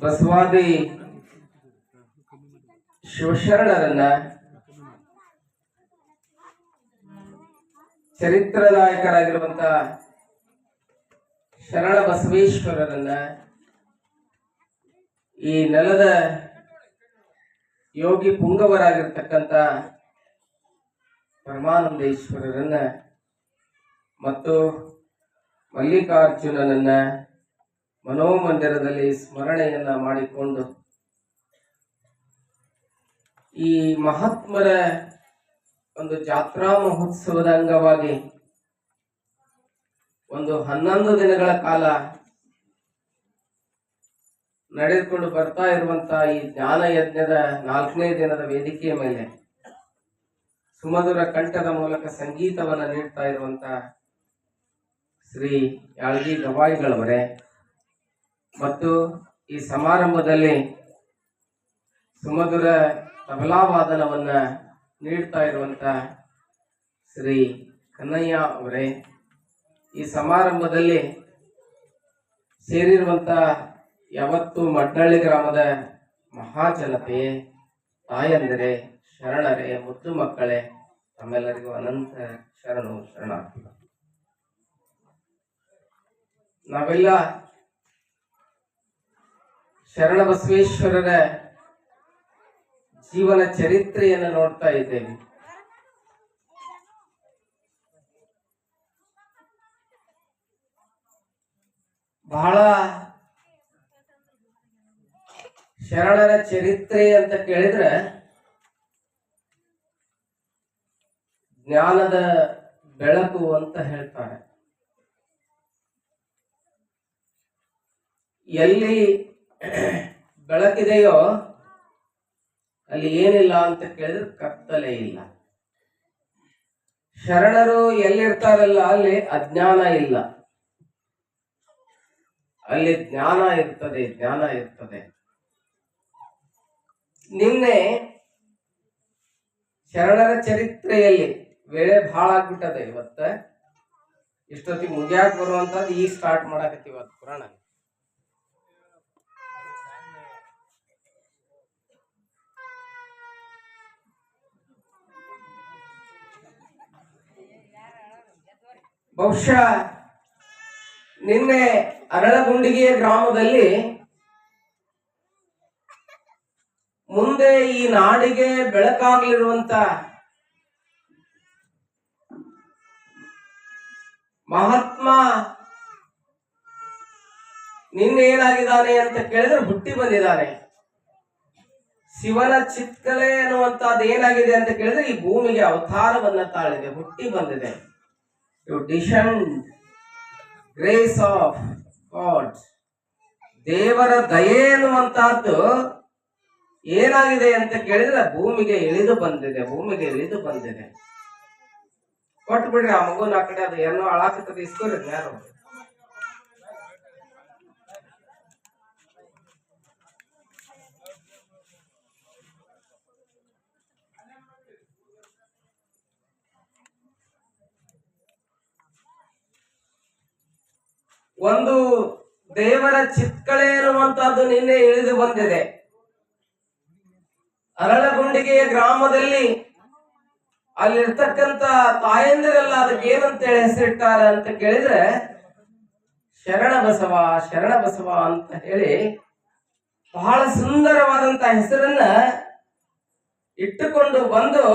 ಬಸವಾದಿ ಶಿವಶರಣರನ್ನ, ಚರಿತ್ರದಾಯಕರಾಗಿರುವಂತ ಶರಣ ಬಸವೇಶ್ವರರನ್ನ, ಈ ನೆಲದ ಯೋಗಿ ಪುಂಗವರಾಗಿರ್ತಕ್ಕಂಥ ಪರಮಾನಂದೇಶ್ವರರನ್ನ ಮತ್ತು ಮಲ್ಲಿಕಾರ್ಜುನನನ್ನ ಮನೋಮಂದಿರದಲ್ಲಿ ಸ್ಮರಣೆಯನ್ನ ಮಾಡಿಕೊಂಡು ಈ ಮಹಾತ್ಮರ ಒಂದು ಜಾತ್ರಾ ಮಹೋತ್ಸವದ ಅಂಗವಾಗಿ ಒಂದು 11 ದಿನಗಳ ಕಾಲ ನಡೆದುಕೊಂಡು ಬರ್ತಾ ಇರುವಂತಹ ಈ ಜ್ಞಾನ ಯಜ್ಞದ 4ನೇ ದಿನದ ವೇದಿಕೆಯ ಮೇಲೆ ಸುಮಧುರ ಕಂಠದ ಮೂಲಕ ಸಂಗೀತವನ್ನು ನೀಡ್ತಾ ಇರುವಂತ ಶ್ರೀ ಯಾಳಗಿ ಗವಾಯಿಗಳವರೇ ಮತ್ತು ಈ ಸಮಾರಂಭದಲ್ಲಿ ಸುಮಧುರ ತಬಲಾವಾದನವನ್ನ ನೀಡ್ತಾ ಇರುವಂತ ಶ್ರೀ ಕನ್ನಯ್ಯ ಅವರೇ, ಈ ಸಮಾರಂಭದಲ್ಲಿ ಸೇರಿರುವಂತ ಯಾವತ್ತು ಮಡ್ನಳ್ಳಿ ಗ್ರಾಮದ ಮಹಾಜನತೆ, ತಾಯಂದಿರೇ, ಶರಣರೇ, ಮುದ್ದು ಮಕ್ಕಳೇ, ತಮ್ಮೆಲ್ಲರಿಗೂ ಅನಂತ ಶರಣಾರ್ಥಿಗಳು. ನಾವೆಲ್ಲ ಶರಣ ಬಸವೇಶ್ವರರ ಜೀವನ ಚರಿತ್ರೆಯನ್ನು ನೋಡ್ತಾ ಇದ್ದೇವೆ. ಬಹಳ ಶರಣರ ಚರಿತ್ರೆ ಅಂತ ಕೇಳಿದ್ರೆ ಜ್ಞಾನದ ಬೆಳಕು ಅಂತ ಹೇಳ್ತಾರೆ. ಎಲ್ಲಿ ಬೆಳಕಿದೆಯೋ ಅಲ್ಲಿ ಏನಿಲ್ಲ ಅಂತ ಕೇಳಿದ್ರೆ ಕತ್ತಲೆ ಇಲ್ಲ. ಶರಣರು ಎಲ್ಲಿರ್ತಾರಲ್ಲ ಅಲ್ಲಿ ಅಜ್ಞಾನ ಇಲ್ಲ, ಅಲ್ಲಿ ಜ್ಞಾನ ಇರ್ತದೆ. ನಿನ್ನೆ ಶರಣರ ಚರಿತ್ರೆಯಲ್ಲಿ ವೇಳೆ ಬಹಳ ಆಗ್ಬಿಟ್ಟದೆ. ಇವತ್ತ ಇಷ್ಟೊತ್ತಿಗೆ ಮುಗಿಯಾಕ ಬರುವಂತದ್ದು ಈಗ ಸ್ಟಾರ್ಟ್ ಮಾಡಾಕತ್ತೀವಿ ಇವತ್ತು ಪುರಾಣ. ಬಹುಶಃ ನಿನ್ನೆ ಅರಳಗುಂಡಿಗೆಯ ಗ್ರಾಮದಲ್ಲಿ ಮುಂದೆ ಈ ನಾಡಿಗೆ ಬೆಳಕಾಗ್ಲಿರುವಂತ ಮಹಾತ್ಮ ನಿನ್ನೇನಾಗಿದ್ದಾನೆ ಅಂತ ಕೇಳಿದ್ರೆ ಹುಟ್ಟಿ ಬಂದಿದ್ದಾನೆ. ಶಿವನ ಚಿತ್ಕಲೆ ಅನ್ನುವಂತದ್ದು ಏನಾಗಿದೆ ಅಂತ ಕೇಳಿದ್ರೆ ಈ ಭೂಮಿಗೆ ಅವತಾರವನ್ನ ತಾಳಿದೆ, ಹುಟ್ಟಿ ಬಂದಿದೆ. ಗ್ರೇಸ್ ಆಫ್ ಗಾಡ್, ದೇವರ ದಯೆ ಎನ್ನುವಂತಹದ್ದು ಏನಾಗಿದೆ ಅಂತ ಕೇಳಿದ್ರೆ ಭೂಮಿಗೆ ಇಳಿದು ಬಂದಿದೆ. ಕೊಟ್ಟು ಬಿಡ್ರಿ ಆ ಮಗುನ ಆ ಕಡೆ, ಅದು ಏನೋ ಅಳಾಕತ್ತದ, ಇಸ್ಕೋರಿ ಯಾರು. ಒಂದು ದೇವರ ಚಿತ್ಕಳೆ ಎನ್ನುವಂತಹದ್ದು ನಿನ್ನೆ ಇಳಿದು ಬಂದಿದೆ. ಅರಳಗುಂಡಿಗೆಯ ಗ್ರಾಮದಲ್ಲಿ ಅಲ್ಲಿರ್ತಕ್ಕಂಥ ತಾಯಂದಿರೆಲ್ಲ ಅದಕ್ಕೆ ಏನಂತ ಹೇಳಿ ಹೆಸರಿಟ್ಟಾರ ಅಂತ ಕೇಳಿದ್ರೆ ಶರಣ ಬಸವ ಅಂತ ಹೇಳಿ ಬಹಳ ಸುಂದರವಾದಂತ ಹೆಸರನ್ನ ಇಟ್ಟುಕೊಂಡು ಬಂದು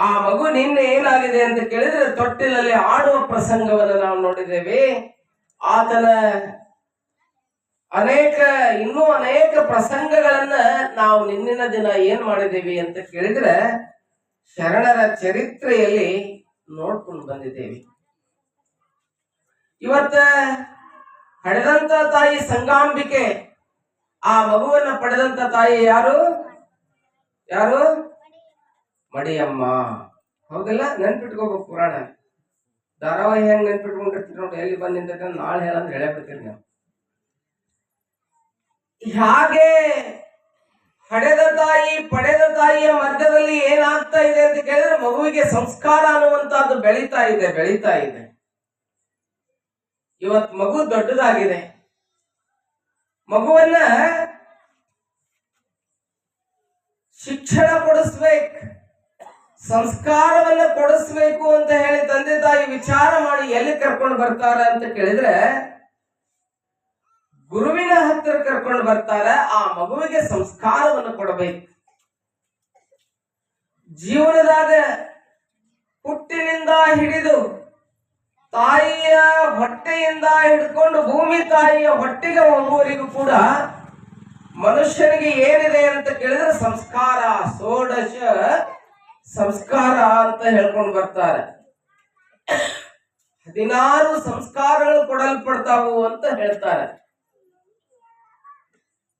ಆ ಮಗು ನಿನ್ನೆ ಏನಾಗಿದೆ ಅಂತ ಕೇಳಿದ್ರೆ ತೊಟ್ಟಿಲಲ್ಲಿ ಆಡುವ ಪ್ರಸಂಗವನ್ನು ನಾವು ನೋಡಿದ್ದೇವೆ. ಆತನ ಇನ್ನೂ ಅನೇಕ ಪ್ರಸಂಗಗಳನ್ನ ನಾವು ನಿನ್ನಿನ ದಿನ ಏನ್ ಮಾಡಿದ್ದೇವೆ ಅಂತ ಕೇಳಿದ್ರೆ ಶರಣರ ಚರಿತ್ರೆಯಲ್ಲಿ ನೋಡ್ಕೊಂಡು ಬಂದಿದ್ದೇವೆ. ಇವತ್ತ ಹಡೆದಂತ ತಾಯಿ ಸಂಗಾಂಬಿಕೆ, ಆ ಮಗುವನ್ನ ಪಡೆದಂತ ತಾಯಿ ಯಾರು? ಮಡಿಯಮ್ಮ. ಹೌದಲ್ಲ? ನೆನ್ಪಿಟ್ಕೋಬೇಕು. ಪುರಾಣ ಧಾರಾವಾಹಿ ಹೆಂಗ್ ನೆನ್ಪಿಟ್ಕೊಂಡಿರ್ತೀರಿ ನೋಡಿ, ಎಲ್ಲಿ ಬಂದಿದ್ದ ನಾಳೆ ಹೇಳಂದ್ರೆ ಹೇಳೇ ಬಿಡ್ತೀರಿ ನಾವು. ಹಾಗೆ ಹಡೆದ ತಾಯಿ ಪಡೆದ ತಾಯಿಯ ಮಧ್ಯದಲ್ಲಿ ಏನಾಗ್ತಾ ಇದೆ ಅಂತ ಕೇಳಿದ್ರೆ ಮಗುವಿಗೆ ಸಂಸ್ಕಾರ ಅನ್ನುವಂತಹದ್ದು ಬೆಳೀತಾ ಇದೆ. ಇವತ್ ಮಗು ದೊಡ್ಡದಾಗಿದೆ. ಮಗುವನ್ನ ಶಿಕ್ಷಣ ಕೊಡಿಸ್ಬೇಕು, ಸಂಸ್ಕಾರವನ್ನ ಕೊಡಿಸ್ಬೇಕು ಅಂತ ಹೇಳಿ ತಂದೆ ತಾಯಿ ವಿಚಾರ ಮಾಡಿ ಎಲ್ಲಿ ಕರ್ಕೊಂಡು ಬರ್ತಾರ ಅಂತ ಕೇಳಿದ್ರೆ ಗುರುವಿನ ಹತ್ತಿರ ಕರ್ಕೊಂಡು ಬರ್ತಾರ. ಆ ಮಗುವಿಗೆ ಸಂಸ್ಕಾರವನ್ನು ಕೊಡಬೇಕು. ಜೀವನದಾಗ ಹುಟ್ಟಿನಿಂದ ಹಿಡಿದು ತಾಯಿಯ ಹೊಟ್ಟೆಯಿಂದ ಹಿಡ್ಕೊಂಡು ಭೂಮಿ ತಾಯಿಯ ಹೊಟ್ಟೆಗೆ ಹೋಗುವವರೆಗೂ ಕೂಡ ಮನುಷ್ಯನಿಗೆ ಏನಿದೆ ಅಂತ ಕೇಳಿದ್ರೆ ಸಂಸ್ಕಾರ, ಷೋಡಶ ಸಂಸ್ಕಾರ ಅಂತ ಹೇಳ್ಕೊಂಡು ಬರ್ತಾರೆ. 16 ಸಂಸ್ಕಾರಗಳು ಕೊಡಲ್ಪಡ್ತಾವು ಅಂತ ಹೇಳ್ತಾರೆ.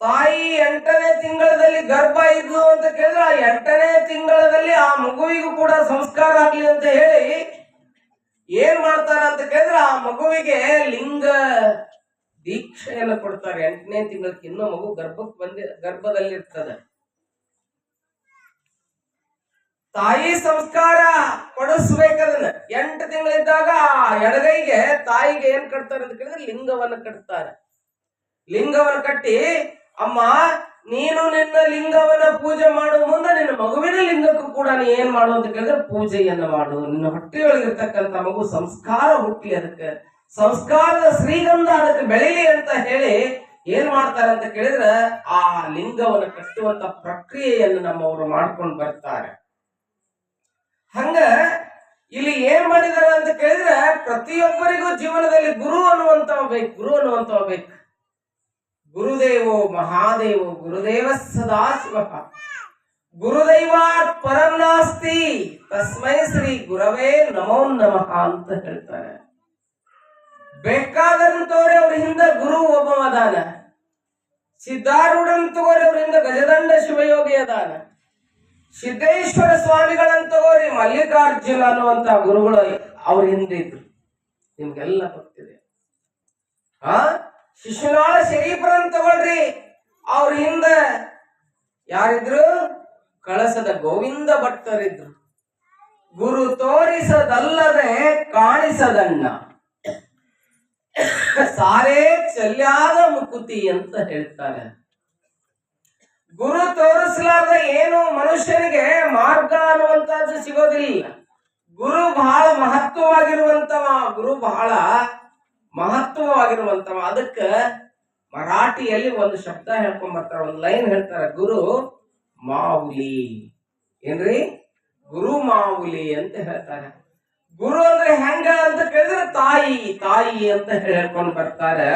ತಾಯಿ 8ನೇ ತಿಂಗಳಲ್ಲಿ ಗರ್ಭ ಇದ್ಲು ಅಂತ ಕೇಳಿದ್ರೆ ಆ 8ನೇ ತಿಂಗಳಲ್ಲಿ ಆ ಮಗುವಿಗೂ ಕೂಡ ಸಂಸ್ಕಾರ ಆಗ್ಲಿ ಅಂತ ಹೇಳಿ ಏನ್ ಮಾಡ್ತಾರ ಅಂತ ಕೇಳಿದ್ರೆ ಆ ಮಗುವಿಗೆ ಲಿಂಗ ದೀಕ್ಷೆಯನ್ನು ಕೊಡ್ತಾರೆ. 8ನೇ ತಿಂಗಳಿಗೆ ಇನ್ನೂ ಮಗು ಗರ್ಭದಲ್ಲಿ ಇರ್ತದೆ. ತಾಯಿ ಸಂಸ್ಕಾರ ಕೊಡಿಸ್ಬೇಕದನ್ನ 8 ತಿಂಗಳಿದ್ದಾಗ ಎಡಗೈಗೆ ತಾಯಿಗೆ ಏನ್ ಕಟ್ತಾರೆ ಅಂತ ಕೇಳಿದ್ರೆ ಲಿಂಗವನ್ನು ಕಟ್ತಾರೆ. ಲಿಂಗವನ್ನು ಕಟ್ಟಿ, ಅಮ್ಮ ನೀನು ನಿನ್ನ ಲಿಂಗವನ್ನ ಪೂಜೆ ಮಾಡುವ ಮುಂದೆ ನಿನ್ನ ಮಗುವಿನ ಲಿಂಗಕ್ಕೂ ಕೂಡ ನೀ ಏನ್ ಮಾಡು ಅಂತ ಕೇಳಿದ್ರೆ ಪೂಜೆಯನ್ನ ಮಾಡು. ನಿನ್ನ ಹೊಟ್ಟೆಯೊಳಗಿರ್ತಕ್ಕಂಥ ಮಗು ಸಂಸ್ಕಾರ ಹುಟ್ಟಿ, ಅದಕ್ಕೆ ಸಂಸ್ಕಾರದ ಶ್ರೀಗಂಧ ಅದಕ್ಕೆ ಬೆಳಿಲಿ ಅಂತ ಹೇಳಿ ಏನ್ ಮಾಡ್ತಾರೆ ಅಂತ ಕೇಳಿದ್ರೆ ಆ ಲಿಂಗವನ್ನು ಕಟ್ಟುವಂತ ಪ್ರಕ್ರಿಯೆಯನ್ನು ನಮ್ಮವರು ಮಾಡ್ಕೊಂಡು ಬರ್ತಾರೆ. ಹಂಗ ಇಲ್ಲಿ ಏನ್ ಮಾಡಿದಾರೆ ಅಂತ ಕೇಳಿದ್ರೆ ಪ್ರತಿಯೊಬ್ಬರಿಗೂ ಜೀವನದಲ್ಲಿ ಗುರು ಅನ್ನುವಂತವ ಬೇಕು, ಗುರು ಅನ್ನುವಂತವ ಬೇಕು. ಗುರುದೇವೋ ಮಹಾದೇವೋ ಗುರುದೇವ ಸದಾಶಿವ ಗುರುದೈವಾತ್ ಪರಂ ನಾಸ್ತಿ ತಸ್ಮೈ ಶ್ರೀ ಗುರವೇ ನಮೋ ನಮಃ ಅಂತ ಹೇಳ್ತಾರೆ. ಬೇಕಾದಂತವ್ರೆ ಅವ್ರ ಹಿಂದ ಗುರು ಒಬ್ಬ ಅದಾನ. ಸಿದ್ಧಾರೂಢನ್ ತಗೋರಿ ಅವ್ರ ಹಿಂದ ಗಜದಂಡ ಶಿವಯೋಗಿ ಅದಾನ. ಸಿದ್ದೇಶ್ವರ ಸ್ವಾಮಿಗಳನ್ನ ತಗೋರಿ, ಮಲ್ಲಿಕಾರ್ಜುನ ಅನ್ನುವಂತ ಗುರುಗಳು ಅವ್ರ ಹಿಂದೆ ಇದ್ರು. ನಿಮ್ಗೆಲ್ಲ ಗೊತ್ತಿದೆ. ಶಿಶುನಾಳ ಶರೀಫರನ್ನ ತಗೊಳ್ರಿ, ಅವ್ರ ಹಿಂದ ಯಾರಿದ್ರು? ಕಳಸದ ಗೋವಿಂದ ಭಟ್ಟರಿದ್ರು. ಗುರು ತೋರಿಸದಲ್ಲದೆ ಕಾಣಿಸದಣ್ಣ ಸಾರೇ ಚೆಲ್ಯಾದ ಮುಕುತಿ ಅಂತ ಹೇಳ್ತಾರೆ. ಗುರು ತೋರಿಸಲಾರ್ದ ಏನು ಮನುಷ್ಯನಿಗೆ ಮಾರ್ಗ ಅನ್ನುವಂತದ್ದು ಸಿಗೋದಿಲ್ಲ. ಗುರು ಬಹಳ ಮಹತ್ವವಾಗಿರುವಂತವ, ಗುರು ಬಹಳ ಮಹತ್ವವಾಗಿರುವಂತವ. ಅದಕ್ಕೆ ಮರಾಠಿಯಲ್ಲಿ ಒಂದು ಶಬ್ದ ಹೇಳ್ಕೊಂಡ್ ಬರ್ತಾರ, ಒಂದು ಲೈನ್ ಹೇಳ್ತಾರ, ಗುರು ಮಾವುಲಿ. ಏನ್ರಿ? ಗುರು ಮಾವುಲಿ ಅಂತ ಹೇಳ್ತಾರೆ. ಗುರು ಅಂದ್ರೆ ಹೆಂಗ ಅಂತ ಕೇಳಿದ್ರೆ ತಾಯಿ, ತಾಯಿ ಅಂತ ಹೇಳ್ಕೊಂಡು ಬರ್ತಾರೆ.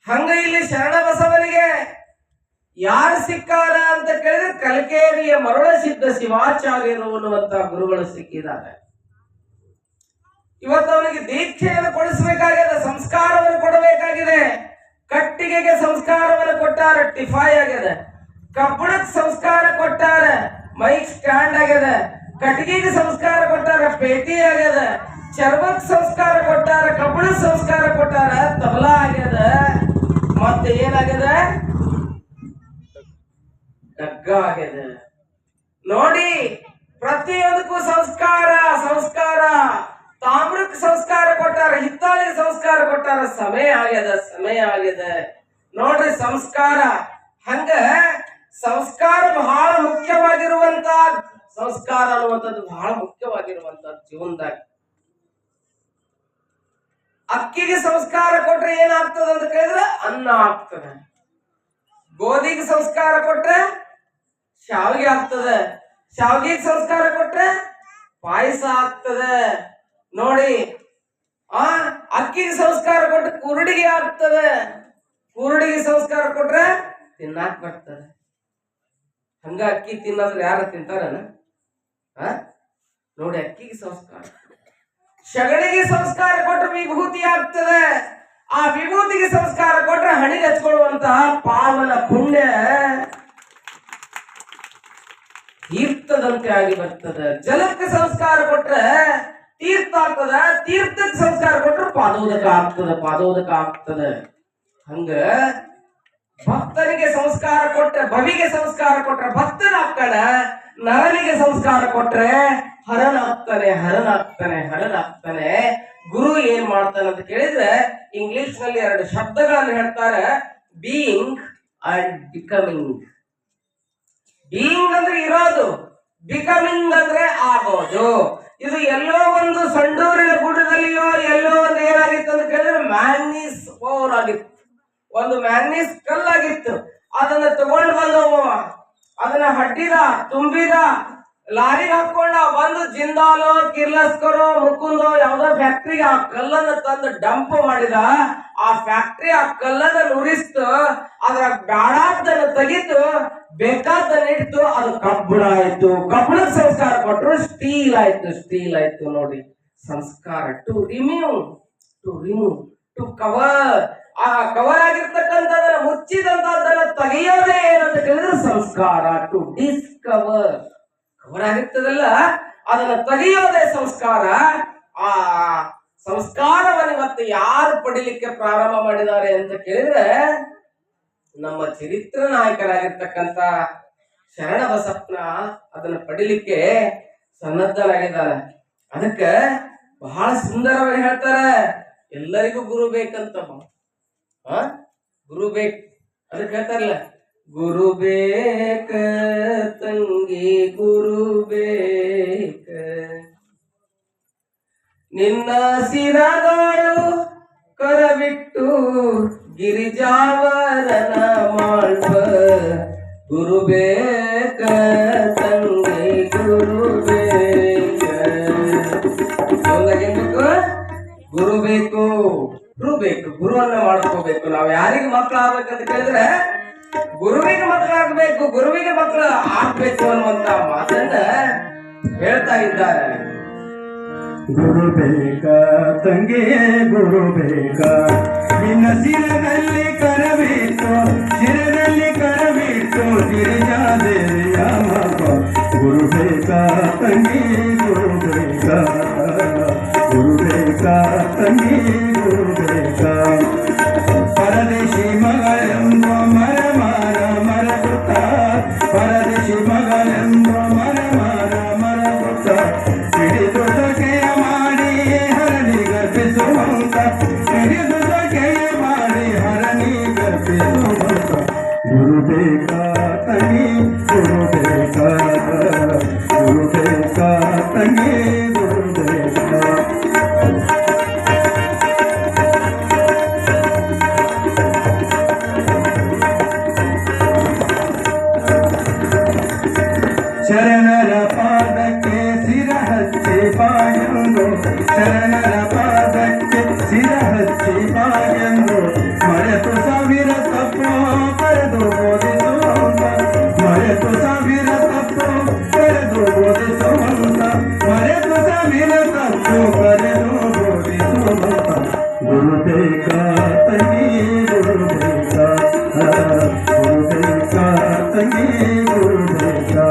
ಹಂಗ ಇಲ್ಲಿ ಶರಣ ಬಸವನಿಗೆ ಯಾರು ಸಿಕ್ಕಾರ ಅಂತ ಕೇಳಿದ್ರೆ ಕಲಕೇರಿಯ ಮರುಳಸಿದ್ದ ಶಿವಾಚಾರ್ಯರು ಅನ್ನುವಂತ ಗುರುಗಳು ಸಿಕ್ಕಿದ್ದಾರೆ. ಇವತ್ತು ಅವನಿಗೆ ದೀಕ್ಷೆಯನ್ನು ಕೊಡಿಸಬೇಕಾಗಿದೆ, ಸಂಸ್ಕಾರವನ್ನು ಕೊಡಬೇಕಾಗಿದೆ. ಕಟ್ಟಿಗೆಗೆ ಸಂಸ್ಕಾರವನ್ನು ಕೊಟ್ಟಾರ, ಟಿಫಾಯ್ ಆಗಿದೆ. ಕಬ್ಬಣಕ್ಕೆ ಸಂಸ್ಕಾರ ಕೊಟ್ಟಾರ, ಮೈಕ್ ಸ್ಟ್ಯಾಂಡ್ ಆಗಿದೆ. ಕಟ್ಟಿಗೆಗೆ ಸಂಸ್ಕಾರ ಕೊಟ್ಟಾರ, ಪೇಟಿ ಆಗ್ಯದ. ಚರ್ಮಕ್ ಸಂಸ್ಕಾರ ಕೊಟ್ಟಾರ, ಕಬ್ಬಣ ಸಂಸ್ಕಾರ ಕೊಟ್ಟಾರ, ತಬಲಾ ಆಗ್ಯದ. ಮತ್ತೆ ಏನಾಗ್ಯದ? ಡಗ್ಗ ಆಗ್ಯದ. ನೋಡಿ, ಪ್ರತಿಯೊಂದಕ್ಕೂ ಸಂಸ್ಕಾರ, ಸಂಸ್ಕಾರ. ತಾಮ್ರಕ್ಕೆ ಸಂಸ್ಕಾರ ಕೊಟ್ಟಾರ, ಹಿತ್ತಾಳಿಗೆ ಸಂಸ್ಕಾರ ಕೊಟ್ಟಾರ. ಸಮಯ ಆಗ್ಯದ, ಸಮಯ ಆಗ್ಯದ. ನೋಡ್ರಿ ಸಂಸ್ಕಾರ. ಹಂಗ ಸಂಸ್ಕಾರ ಬಹಳ ಮುಖ್ಯವಾಗಿರುವಂತ, ಸಂಸ್ಕಾರ ಅನ್ನುವಂಥದ್ದು ಬಹಳ ಮುಖ್ಯವಾಗಿರುವಂತದ್ದು ಜೀವನದಾಗ. ಅಕ್ಕಿಗೆ ಸಂಸ್ಕಾರ ಕೊಟ್ರೆ ಏನಾಗ್ತದ ಅಂತ ಕೇಳಿದ್ರೆ ಅನ್ನ ಆಗ್ತದೆ. ಗೋಧಿಗೆ ಸಂಸ್ಕಾರ ಕೊಟ್ರೆ ಶಾವಿಗೆ ಆಗ್ತದೆ. ಶಾವಿಗೆಗೆ ಸಂಸ್ಕಾರ ಕೊಟ್ರೆ ಪಾಯಸ ಆಗ್ತದೆ. ನೋಡಿ, ಅಕ್ಕಿಗೆ ಸಂಸ್ಕಾರ ಕೊಟ್ರೆ ಕುರುಡಿಗೆ ಆಗ್ತದೆ. ಕುರುಡಿಗೆ ಸಂಸ್ಕಾರ ಕೊಟ್ರೆ ತಿನ್ನಾಕ್ ಬರ್ತದೆ. ಹಂಗ ಅಕ್ಕಿ ತಿನ್ನೋದ್ರೆ ಯಾರ ತಿಂತಾರನ? ನೋಡಿ, ಅಕ್ಕಿಗೆ ಸಂಸ್ಕಾರ. ಶಗಣಿಗೆ ಸಂಸ್ಕಾರ ಕೊಟ್ರೆ ವಿಭೂತಿ ಆಗ್ತದೆ. ಆ ವಿಭೂತಿಗೆ ಸಂಸ್ಕಾರ ಕೊಟ್ರೆ ಹಣಿಗೆ ಹಚ್ಕೊಳ್ಳುವಂತಹ ಪಾವನ ಪುಣ್ಯ ತೀರ್ಥದಂತೆ ಆಗಿ ಬರ್ತದೆ. ಜಲಕ್ಕೆ ಸಂಸ್ಕಾರ ಕೊಟ್ರೆ ತೀರ್ಥ ಆಗ್ತದ. ತೀರ್ಥಕ್ಕೆ ಸಂಸ್ಕಾರ ಕೊಟ್ರೆ ಪಾದೋದಕ ಆಗ್ತದೆ, ಪಾದೋದಕ ಆಗ್ತದೆ. ಹಂಗ ಭಕ್ತನಿಗೆ ಸಂಸ್ಕಾರ ಕೊಟ್ರೆ, ಭವಿಗೆ ಸಂಸ್ಕಾರ ಕೊಟ್ರೆ ಭಕ್ತನಾಗ್ತಾನ. ನರನಿಗೆ ಸಂಸ್ಕಾರ ಕೊಟ್ರೆ ಹರನಾಗ್ತಾನೆ, ಹರನಾಗ್ತಾನೆ, ಹರನಾಗ್ತಾನೆ. ಗುರು ಏನ್ ಮಾಡ್ತಾನೆ ಅಂತ ಕೇಳಿದ್ರೆ ಇಂಗ್ಲಿಷ್ ನಲ್ಲಿ 2 ಶಬ್ದಗಳನ್ನು ಹೇಳ್ತಾರೆ, ಬೀಯಿಂಗ್ ಅಂಡ್ ಬಿಕಮಿಂಗ್. ಬೀಯಿಂಗ್ ಅಂದ್ರೆ ಇರೋದು, ಬಿಕಮಿಂಗ್ ಅಂದ್ರೆ ಆಗೋದು. ಇದು ಎಲ್ಲೋ ಒಂದು ಸಂಡೂರಿನ ಗುಡ್ಡದಲ್ಲಿಯೋ ಎಲ್ಲೋ ಒಂದು ಏನಾಗಿತ್ತು ಅಂತ ಕೇಳಿದ್ರೆ ಮ್ಯಾಂಗ್ನೀಸ್ ಓವರ್ ಆಗಿತ್ತು, ಒಂದು ಮ್ಯಾಂಗ್ನೀಸ್ ಕಲ್ಲಾಗಿತ್ತು. ಅದನ್ನ ತಗೊಂಡು ಬಂದು ಅದನ್ನ ಹಡ್ಡಿದ ತುಂಬಿದ ಲಾರಿಗೆ ಹಾಕೊಂಡ ಬಂದು ಜಿಂದಾಲೋ ಕಿರ್ಲಸ್ಕರೋ ಮುಕುಂದೋ ಯಾವ್ದೋ ಫ್ಯಾಕ್ಟ್ರಿಗೆ ಆ ಕಲ್ಲನ್ನ ತಂದು ಡಂಪ್ ಮಾಡಿದ. ಆ ಫ್ಯಾಕ್ಟ್ರಿ ಆ ಕಲ್ಲನ್ನ ನುರಿಸ್ತು, ಅದ್ರ ಬ್ಯಾಡಾದ್ದನ್ನು ತೆಗಿತು, ಬೇಕಾದ್ದನ್ನ ಇಟ್ಟು ಅದು ಕಬ್ಬಣ ಆಯ್ತು. ಕಬ್ಬಣದ ಸಂಸ್ಕಾರ ಕೊಟ್ಟರು, ಸ್ಟೀಲ್ ಆಯ್ತು. ಸ್ಟೀಲ್ ಆಯ್ತು ನೋಡಿ ಸಂಸ್ಕಾರ. To remove, to remove, to cover. ಆ ಕವರ್ ಆಗಿರ್ತಕ್ಕಂಥದನ್ನ ಮುಚ್ಚಿದಂತದ್ದನ್ನ ತೆಗೆಯೋದೇ ಏನಂತ ಕೇಳಿದ್ರೆ ಸಂಸ್ಕಾರ. ಟು ಡಿಸ್ಕವರ್, ಕವರ್ ಆಗಿರ್ತದಲ್ಲ ಅದನ್ನ ತೆಗೆಯೋದೇ ಸಂಸ್ಕಾರ. ಆ ಸಂಸ್ಕಾರವನ್ನು ಇವತ್ತು ಯಾರು ಪಡಿಲಿಕ್ಕೆ ಪ್ರಾರಂಭ ಮಾಡಿದ್ದಾರೆ ಅಂತ ಕೇಳಿದ್ರೆ ನಮ್ಮ ಚರಿತ್ರ ನಾಯಕರಾಗಿರ್ತಕ್ಕಂಥ ಶರಣ ಬಸಪ್ಪನ ಅದನ್ನ ಪಡಿಲಿಕ್ಕೆ ಸನ್ನದ್ಧನಾಗಿದ್ದಾನೆ. ಅದಕ್ಕೆ ಬಹಳ ಸುಂದರವಾಗಿ ಹೇಳ್ತಾರೆ, ಎಲ್ಲರಿಗೂ ಗುರು ಬೇಕಂತ. ಗುರು ಬೇಕು, ಅದಕ್ಕೆ ಹೇಳ್ತಾರಲ್ಲ, ಗುರು ಬೇಕ ತಂಗಿ ಗುರು ಬೇಕ, ನಿನ್ನ ಸಿರದಾಳು ಕರಬಿಟ್ಟು ಗಿರಿಜಾವರನ ಮಾಡ್ಬ. ಗುರು ಬೇಕ ತಂಗಿ ಗುರು ಬೇಕ, ಏನ್ ಬೇಕು? ಗುರು ಬೇಕು, ಗುರು ಬೇಕು. ಗುರುವನ್ನ ಮಾಡ್ಕೋಬೇಕು. ನಾವು ಯಾರಿಗೆ ಮಕ್ಕಳು ಆಗ್ಬೇಕಂತ ಕೇಳಿದ್ರೆ ಗುರುವಿಗೆ ಮಕ್ಕಳಾಗಬೇಕು, ಗುರುವಿಗೆ ಮಕ್ಕಳು ಆಗ್ಬೇಕು ಅನ್ನುವಂತ ಮಾತನ್ನ ಹೇಳ್ತಾ ಇದ್ದಾರೆ. ಗುರು ಬೇಕಾ ತಂಗಿ ಗುರು ಬೇಕಾ, ನಿನ್ನ ಶಿರದಲ್ಲಿ ಕರಬಿಟ್ಟು ಶಿರದಲ್ಲಿ ಕರಬಿಟ್ಟು ಗಿರಿಜಾದೇವಿಯ ಮಗ. ಗುರು ಬೇಕಾ ತಂಗಿ ಗುರು ಬೇಕಾ, ಗುರು ಬೇಕಾ ತಂಗಿ ಗುರು ಬೇಕಾ. ಪರದೇಶಿ ಮಗಳೆಂಬ ಮರ ಮಾರ ಮರಗುತ್ತ, ಪರದೇಶಿ ಮಗಳೆಂಬ ಮರ ಮಾರ ಮರಗುತ್ತ, ಹಿಡಿದು ದೊಗೆಯ ಮಾಡಿ ಹರಣಿ ಗರ್ಭಿಸುವಂತ, ಹಿಡಿದು ದೊಗೆಯ ಮಾಡಿ ಹರಣಿ ಗರ್ಭಿಸುವಂತ. ಗುರು ಬೇಕಾ ತಂಗಿ ಗುರು ಬೇಕಾ, ಗುರು ಬೇಕಾ ತಂಗಿ ಗುರು ಬೇಕಾ. ಶರಣರ ಪಾದಕ್ಕೆ ಸಿರ ಹಚ್ಚಿ ಬಾಯಂದು, ಶರಣರ ಪಾದಕ್ಕೆ ಸಿರ ಹಚ್ಚಿ ಬಾಯಂದು, ಮರೆತು ಸಾವಿರ ತಪ್ಪು ಕರೆದು ಬೋಧಿಸುವಂತ, ಮರೆತು ಸಾವಿರ ತಪ್ಪು ಕರೆದು ಬೋಧಿಸುವಂತ, ಮರೆತು ಸಾವಿರ ತಪ್ಪು ಕರೆದು ಬೋಧಿಸುವಂತ. ಗುರು ಬೇಕಾ ತಂಗಿ ಗುರು ಬೇಕಾ, ಗುರು ಬೇಕಾ ತಂಗಿ ಗುರು ಬೇಕಾ.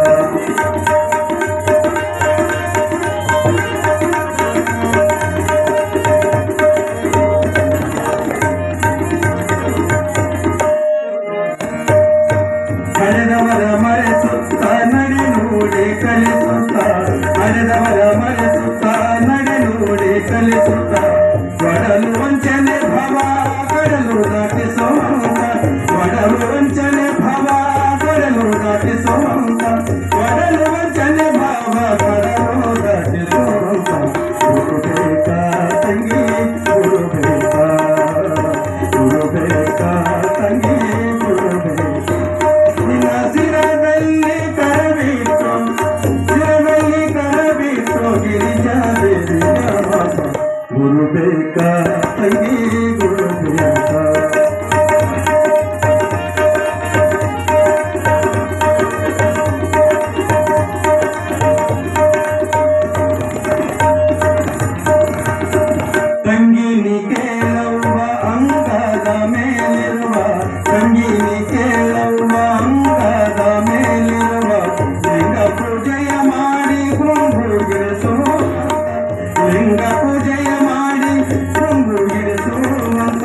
ಹಳೆದವರ ಮರೆಸುತ್ತ ನಡೆ ನೋಡಿ ಕಲಿಸುತ್ತ, ಹಳೆದವರ ಮರೆಸುತ್ತ ನಡೆ ನೋಡಿ ಕಲಿಸುತ್ತ, ಒಡಲು ವಂಚನೆ ಭವ ಕಡಲು ದಾಟಿಸುವಂತ, ಒಡಲು ವಂಚನೆ ಭವ ಕಡಲು ದಾಟಿಸುವಂತ, ಒಡಲು ವಂಚನೆ ಭಾವ ಕಡಲು ದಾಟಿಸುವಂತ. ಗುರು ಬೇಕಾ ತಂಗಿ ಗುರು ಬೇಕಾ, ಗುರು ಬೇಕಾ ತಂಗಿ ಗುರು ಬೇಕಾ. ನಿನ್ನ ಶಿರದಲ್ಲಿ ಕರಬಿಟ್ಟು ಶಿರದಲ್ಲಿ ಕರಬಿಟ್ಟು ಗಿರಿಜಾದೇವಿಯ ಮಗ. ಗುರು ಬೇಕಾ ತಂಗಿ ಗುರು ಬೇಕಾ. ತಂಗಿನಿ ಕೇಳವ್ವ ಅಂಗದ ಮೇಲಿರುವ, ತಂಗಿನಿ ಕೇಳವ್ವ ಅಂಗದ ಮೇಲಿರುವ, ಲಿಂಗ ಪೂಜೆಯ ಮಾಡಿ ಗುಂಗುಗಿರಿಸುವಂತ, ಲಿಂಗ ಪೂಜೆಯ ಮಾಡಿ ಗುಂಗುಗಿರಿಸುವಂತ,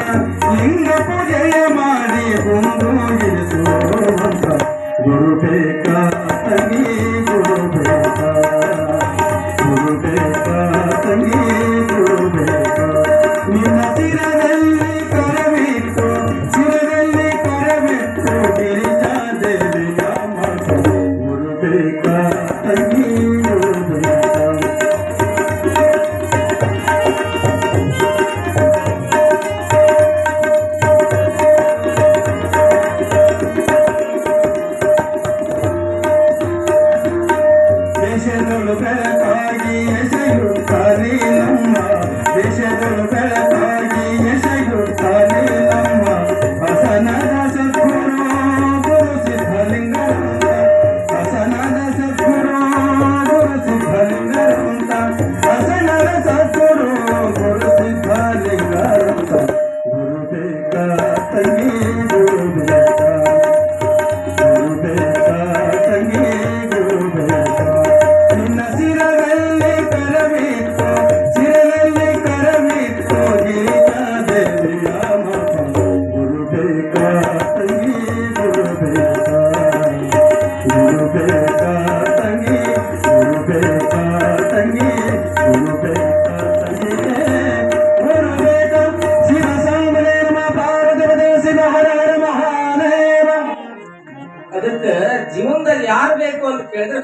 ತಂದು ಯಾರು ಬೇಕು ಅಂತ ಕೇಳಿದ್ರೆ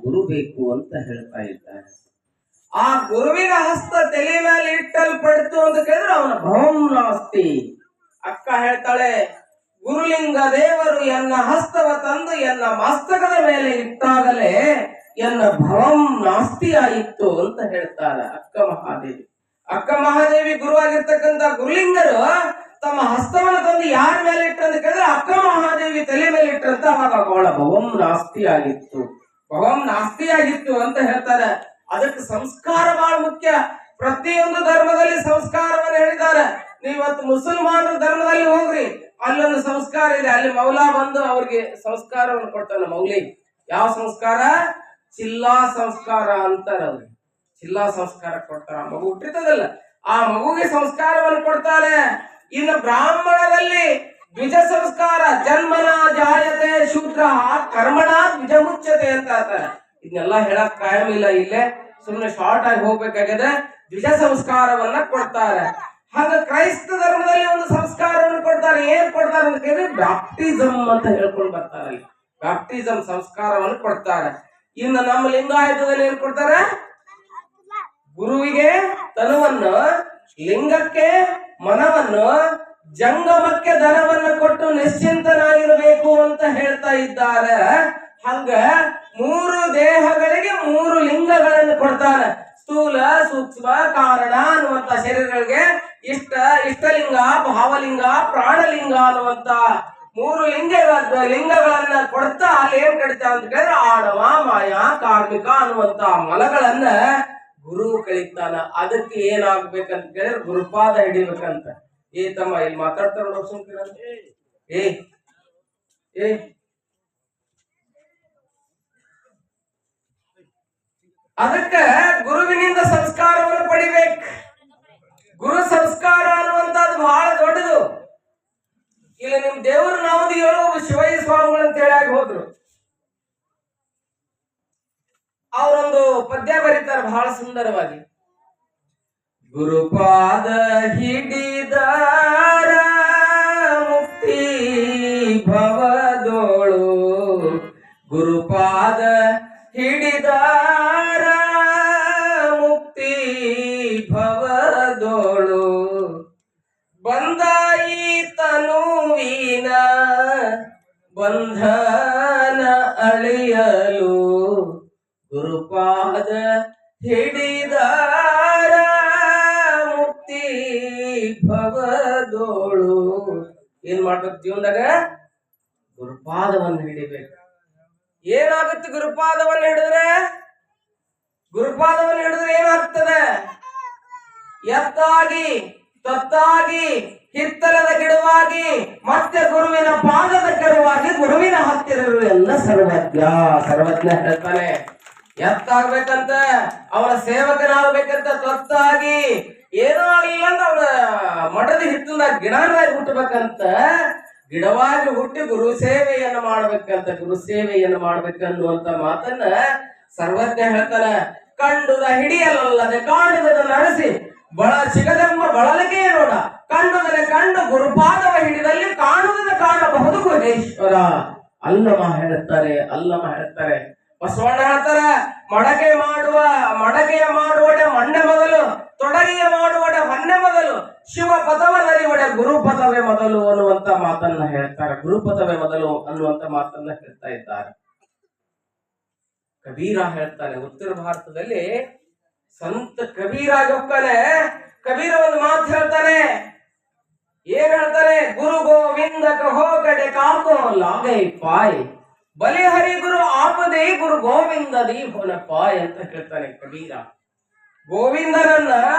ಗುರು ಬೇಕು ಅಂತ ಹೇಳ್ತಾ ಇದ್ದಾರೆ. ಆ ಗುರುವಿನ ಹಸ್ತ ತಲೆ ಮೇಲೆ ಇಟ್ಟಲ್ಪಡ್ತು ಅಂತ ಕೇಳಿದ್ರೆ ಅವನ ಭವಂ ನಾಸ್ತಿ. ಅಕ್ಕ ಹೇಳ್ತಾಳೆ, ಗುರುಲಿಂಗ ದೇವರು ಎನ್ನ ಹಸ್ತವ ತಂದು ಎನ್ನ ಮಸ್ತಕದ ಮೇಲೆ ಇಟ್ಟಾಗಲೇ ಎನ್ನ ಭವಂ ನಾಸ್ತಿ ಆಯಿತು ಅಂತ ಹೇಳ್ತಾರೆ ಅಕ್ಕ ಮಹಾದೇವಿ. ಅಕ್ಕ ಮಹಾದೇವಿ ಗುರುವಾಗಿರ್ತಕ್ಕಂಥ ಗುರುಲಿಂಗರು ತಮ್ಮ ಹಸ್ತವನ್ನು ತಂದು ಯಾರ ಮೇಲೆ ಇಟ್ಟಂತ ಕೇಳಿದ್ರೆ ಅಕ್ಕ ಮಹಾದೇವಿ ತಲೆ ಮೇಲೆ ಇಟ್ಟಂತ ಅವಾಗ ಅವಳ ಭವಂ ನಾಸ್ತಿ ಆಗಿತ್ತು, ಭವಂ ನಾಸ್ತಿ ಆಗಿತ್ತು ಅಂತ ಹೇಳ್ತಾರೆ. ಅದಕ್ಕೆ ಸಂಸ್ಕಾರ ಬಹಳ ಮುಖ್ಯ. ಪ್ರತಿಯೊಂದು ಧರ್ಮದಲ್ಲಿ ಸಂಸ್ಕಾರವನ್ನು ಹೇಳಿದ್ದಾರೆ. ನೀವತ್ತು ಮುಸಲ್ಮಾನರ ಧರ್ಮದಲ್ಲಿ ಹೋಗ್ರಿ, ಅಲ್ಲೊಂದು ಸಂಸ್ಕಾರ ಇದೆ. ಅಲ್ಲಿ ಮೌಲಾ ಬಂದು ಅವ್ರಿಗೆ ಸಂಸ್ಕಾರವನ್ನು ಕೊಡ್ತಾನೆ. ಮೌಲಿ ಯಾವ ಸಂಸ್ಕಾರ? ಚಿಲ್ಲಾ ಸಂಸ್ಕಾರ ಅಂತಾರೆ. ಅವ್ರಿಗೆ ಚಿಲ್ಲಾ ಸಂಸ್ಕಾರ ಕೊಡ್ತಾರ. ಆ ಮಗು ಹುಟ್ಟಿರ್ತದಲ್ಲ, ಆ ಮಗುಗೆ ಸಂಸ್ಕಾರವನ್ನು ಕೊಡ್ತಾರೆ. ಇನ್ನು ಬ್ರಾಹ್ಮಣರಲ್ಲಿ ದ್ವಿಜ ಸಂಸ್ಕಾರ, ಜನ್ಮನ ಜಾಯತೆ ಶೂದ್ರ ಕರ್ಮಣ ದ್ವಿಜ ಮುಚ್ಚತೆ ಅಂತ ಹೇಳ್ತಾರೆ. ಇದನ್ನೆಲ್ಲ ಹೇಳಕ್ ಕಾಯಂ ಇಲ್ಲ, ಇಲ್ಲೇ ಸುಮ್ಮನೆ ಶಾರ್ಟ್ ಆಗಿ ಹೋಗ್ಬೇಕಾಗಿದೆ. ದ್ವಿಜ ಸಂಸ್ಕಾರವನ್ನ ಕೊಡ್ತಾರೆ. ಹಾಗ ಕ್ರೈಸ್ತ ಧರ್ಮದಲ್ಲಿ ಒಂದು ಸಂಸ್ಕಾರವನ್ನು ಕೊಡ್ತಾರೆ. ಏನ್ ಕೊಡ್ತಾರೆ ಅಂತ ಕೇಳಿದ್ರೆ ಬ್ಯಾಪ್ಟಿಸಮ್ ಅಂತ ಹೇಳ್ಕೊಂಡು ಬರ್ತಾರೆ. ಬ್ಯಾಪ್ಟಿಸಮ್ ಸಂಸ್ಕಾರವನ್ನು ಕೊಡ್ತಾರೆ. ಇನ್ನು ನಮ್ಮ ಲಿಂಗಾಯತದಲ್ಲಿ ಏನ್ ಕೊಡ್ತಾರೆ? ಗುರುವಿಗೆ ತನುವನ್ನು, ಲಿಂಗಕ್ಕೆ ಮನವನ್ನು, ಜಂಗಮಕ್ಕೆ ಧನವನ್ನು ಕೊಟ್ಟು ನಿಶ್ಚಿಂತನಾಗಿರಬೇಕು ಅಂತ ಹೇಳ್ತಾ ಇದ್ದಾರೆ. ಹಂಗ 3 ದೇಹಗಳಿಗೆ 3 ಲಿಂಗಗಳನ್ನು ಕೊಡ್ತಾನೆ. ಸ್ಥೂಲ, ಸೂಕ್ಷ್ಮ, ಕಾರಣ ಅನ್ನುವಂತ ಶರೀರಗಳಿಗೆ ಇಷ್ಟಲಿಂಗ, ಭಾವಲಿಂಗ, ಪ್ರಾಣಲಿಂಗ ಅನ್ನುವಂತ 3 ಲಿಂಗಗಳನ್ನ ಕೊಡ್ತಾ ಅಲ್ಲಿ ಏನ್ ಕಡಿತ ಅಂತ ಕೇಳಿದ್ರೆ ಆಡವ, ಮಾಯ, ಕಾರ್ಮಿಕ ಅನ್ನುವಂತ ಮಲಗಳನ್ನ ಗುರು ಕಳಿತಾನ. ಅದಕ್ಕೆ ಏನಾಗ್ಬೇಕಂತ ಕೇಳಿದ್ರೆ ಗುರುಪಾದ ಹಿಡಿಬೇಕಂತ. ತಮ್ಮ ಇಲ್ಲಿ ಮಾತಾಡ್ತಾರ ಅದಕ್ಕೆ ಗುರುವಿನಿಂದ ಸಂಸ್ಕಾರವನ್ನು ಪಡಿಬೇಕು. ಗುರು ಸಂಸ್ಕಾರ ಅನ್ನುವಂಥದ್ದು ಬಹಳ ದೊಡ್ಡದು. ಇಲ್ಲಿ ನಿಮ್ ದೇವರು ನಾವದು ಹೇಳೋ ಶಿವಯ್ಯ ಸ್ವಾಮಿಗಳು ಅಂತ ಹೇಳಿ ಹೋದ್ರು. ಅವರೊಂದು ಪದ್ಯ ಬರೀತಾರೆ ಬಹಳ ಸುಂದರವಾಗಿ. ಗುರುಪಾದ ಹಿಡಿದಾರ ಮುಕ್ತಿ ಭವದೋಳು, ಗುರುಪಾದ ಹಿಡಿದಾರ ಮುಕ್ತಿ ಭವದೋಳು, ಬಂದಾಯಿ ತನುವಿನ ಬಂಧನ ಅಳಿಯಲು, ಗುರುಪಾದ ಹಿಡಿದಾರ ಮುಕ್ತಿ ಭವದೋಳು. ಏನ್ ಮಾಡ್ಬೇಕು ಜೀವನದಾಗ? ಗುರುಪಾದವನ್ನು ಹಿಡಿಬೇಕು. ಏನಾಗುತ್ತೆ ಗುರುಪಾದವನ್ನು ಹಿಡಿದ್ರೆ? ಗುರುಪಾದವನ್ನು ಹಿಡಿದ್ರೆ ಏನಾಗ್ತದೆ? ಎತ್ತಾಗಿ, ತತ್ತಾಗಿ, ಹಿತ್ತಲದ ಗಿಡವಾಗಿ, ಮತ್ತೆ ಗುರುವಿನ ಪಾದದ ಕೆರವಾಗಿ, ಗುರುವಿನ ಹತ್ತಿರರು ಎಲ್ಲ ಸರ್ವಜ್ಞ ಹೇಳ್ತಾನೆ. ಎತ್ತಾಗ್ಬೇಕಂತ, ಅವನ ಸೇವಕನಾಗ್ಬೇಕಂತ, ತೊತ್ತಾಗಿ ಏನೋ ಆಗಿಲ್ಲ ಅಂತ ಅವನ ಮಠದ ಹಿತ್ತಲ ಗಿಡನಾಗಿ ಹುಟ್ಟಬೇಕಂತ, ಗಿಡವಾಗಿ ಹುಟ್ಟಿ ಗುರು ಸೇವೆಯನ್ನು ಮಾಡ್ಬೇಕಂತ, ಗುರು ಸೇವೆಯನ್ನು ಮಾಡ್ಬೇಕನ್ನುವಂತ ಮಾತನ್ನ ಸರ್ವಜ್ಞ ಹೇಳ್ತಾನೆ. ಕಂಡುದ ಹಿಡಿಯಲಲ್ಲದೆ ಕಾಣುವುದನ್ನು ನಡೆಸಿ ಸಿಗದೆಂಬ ಬಳಲಿಕೆ ನೋಡ, ಕಂಡುದನೆ ಕಂಡು ಗುರುಪಾದವ ಹಿಡಿದಲ್ಲಿ ಕಾಣುವುದನ್ನು ಕಾಣಬಹುದು ಗುಹೇಶ್ವರ. ಅಲ್ಲಮ ಹೇಳ್ತಾರೆ. ಬಸವಣ್ಣ ಹೇಳ್ತಾರೆ, ಮಡಕೆಯ ಮಾಡುವಡೆ ಮಣ್ಣೆ ಮೊದಲು, ತೊಡಗಿಯ ಮಾಡುವಡೆ ಹೊನ್ನೆ ಮೊದಲು, ಶಿವ ಪದವ ನರಿವಡೆ ಗುರುಪದವೇ ಮೊದಲು ಅನ್ನುವಂತ ಮಾತನ್ನ ಹೇಳ್ತಾರೆ. ಗುರುಪದವೇ ಮೊದಲು ಅನ್ನುವಂತ ಮಾತನ್ನ ಹೇಳ್ತಾ ಇದ್ದಾರೆ. ಕಬೀರ ಹೇಳ್ತಾನೆ, ಉತ್ತರ ಭಾರತದಲ್ಲಿ ಸಂತ ಕಬೀರಾಗಿ ಹೋಗ್ತಾನೆ. ಕಬೀರ ಒಂದು ಮಾತು ಹೇಳ್ತಾನೆ. ಏನ್ ಹೇಳ್ತಾನೆ? ಗುರು ಗೋವಿಂದ ಕಹೋ ಕಡೆ ಕಾಕೋ ಲಾಗೈ ಪಾಯ್, ಬಲಿಹರಿ ಗುರು ಆಪದೇ ಗುರು ಗೋವಿಂದ ದಿ ಹೊನ ಪಾಯ್ ಅಂತ ಹೇಳ್ತಾನೆ ಕಬೀರ. ಗೋವಿಂದನನ್ನ,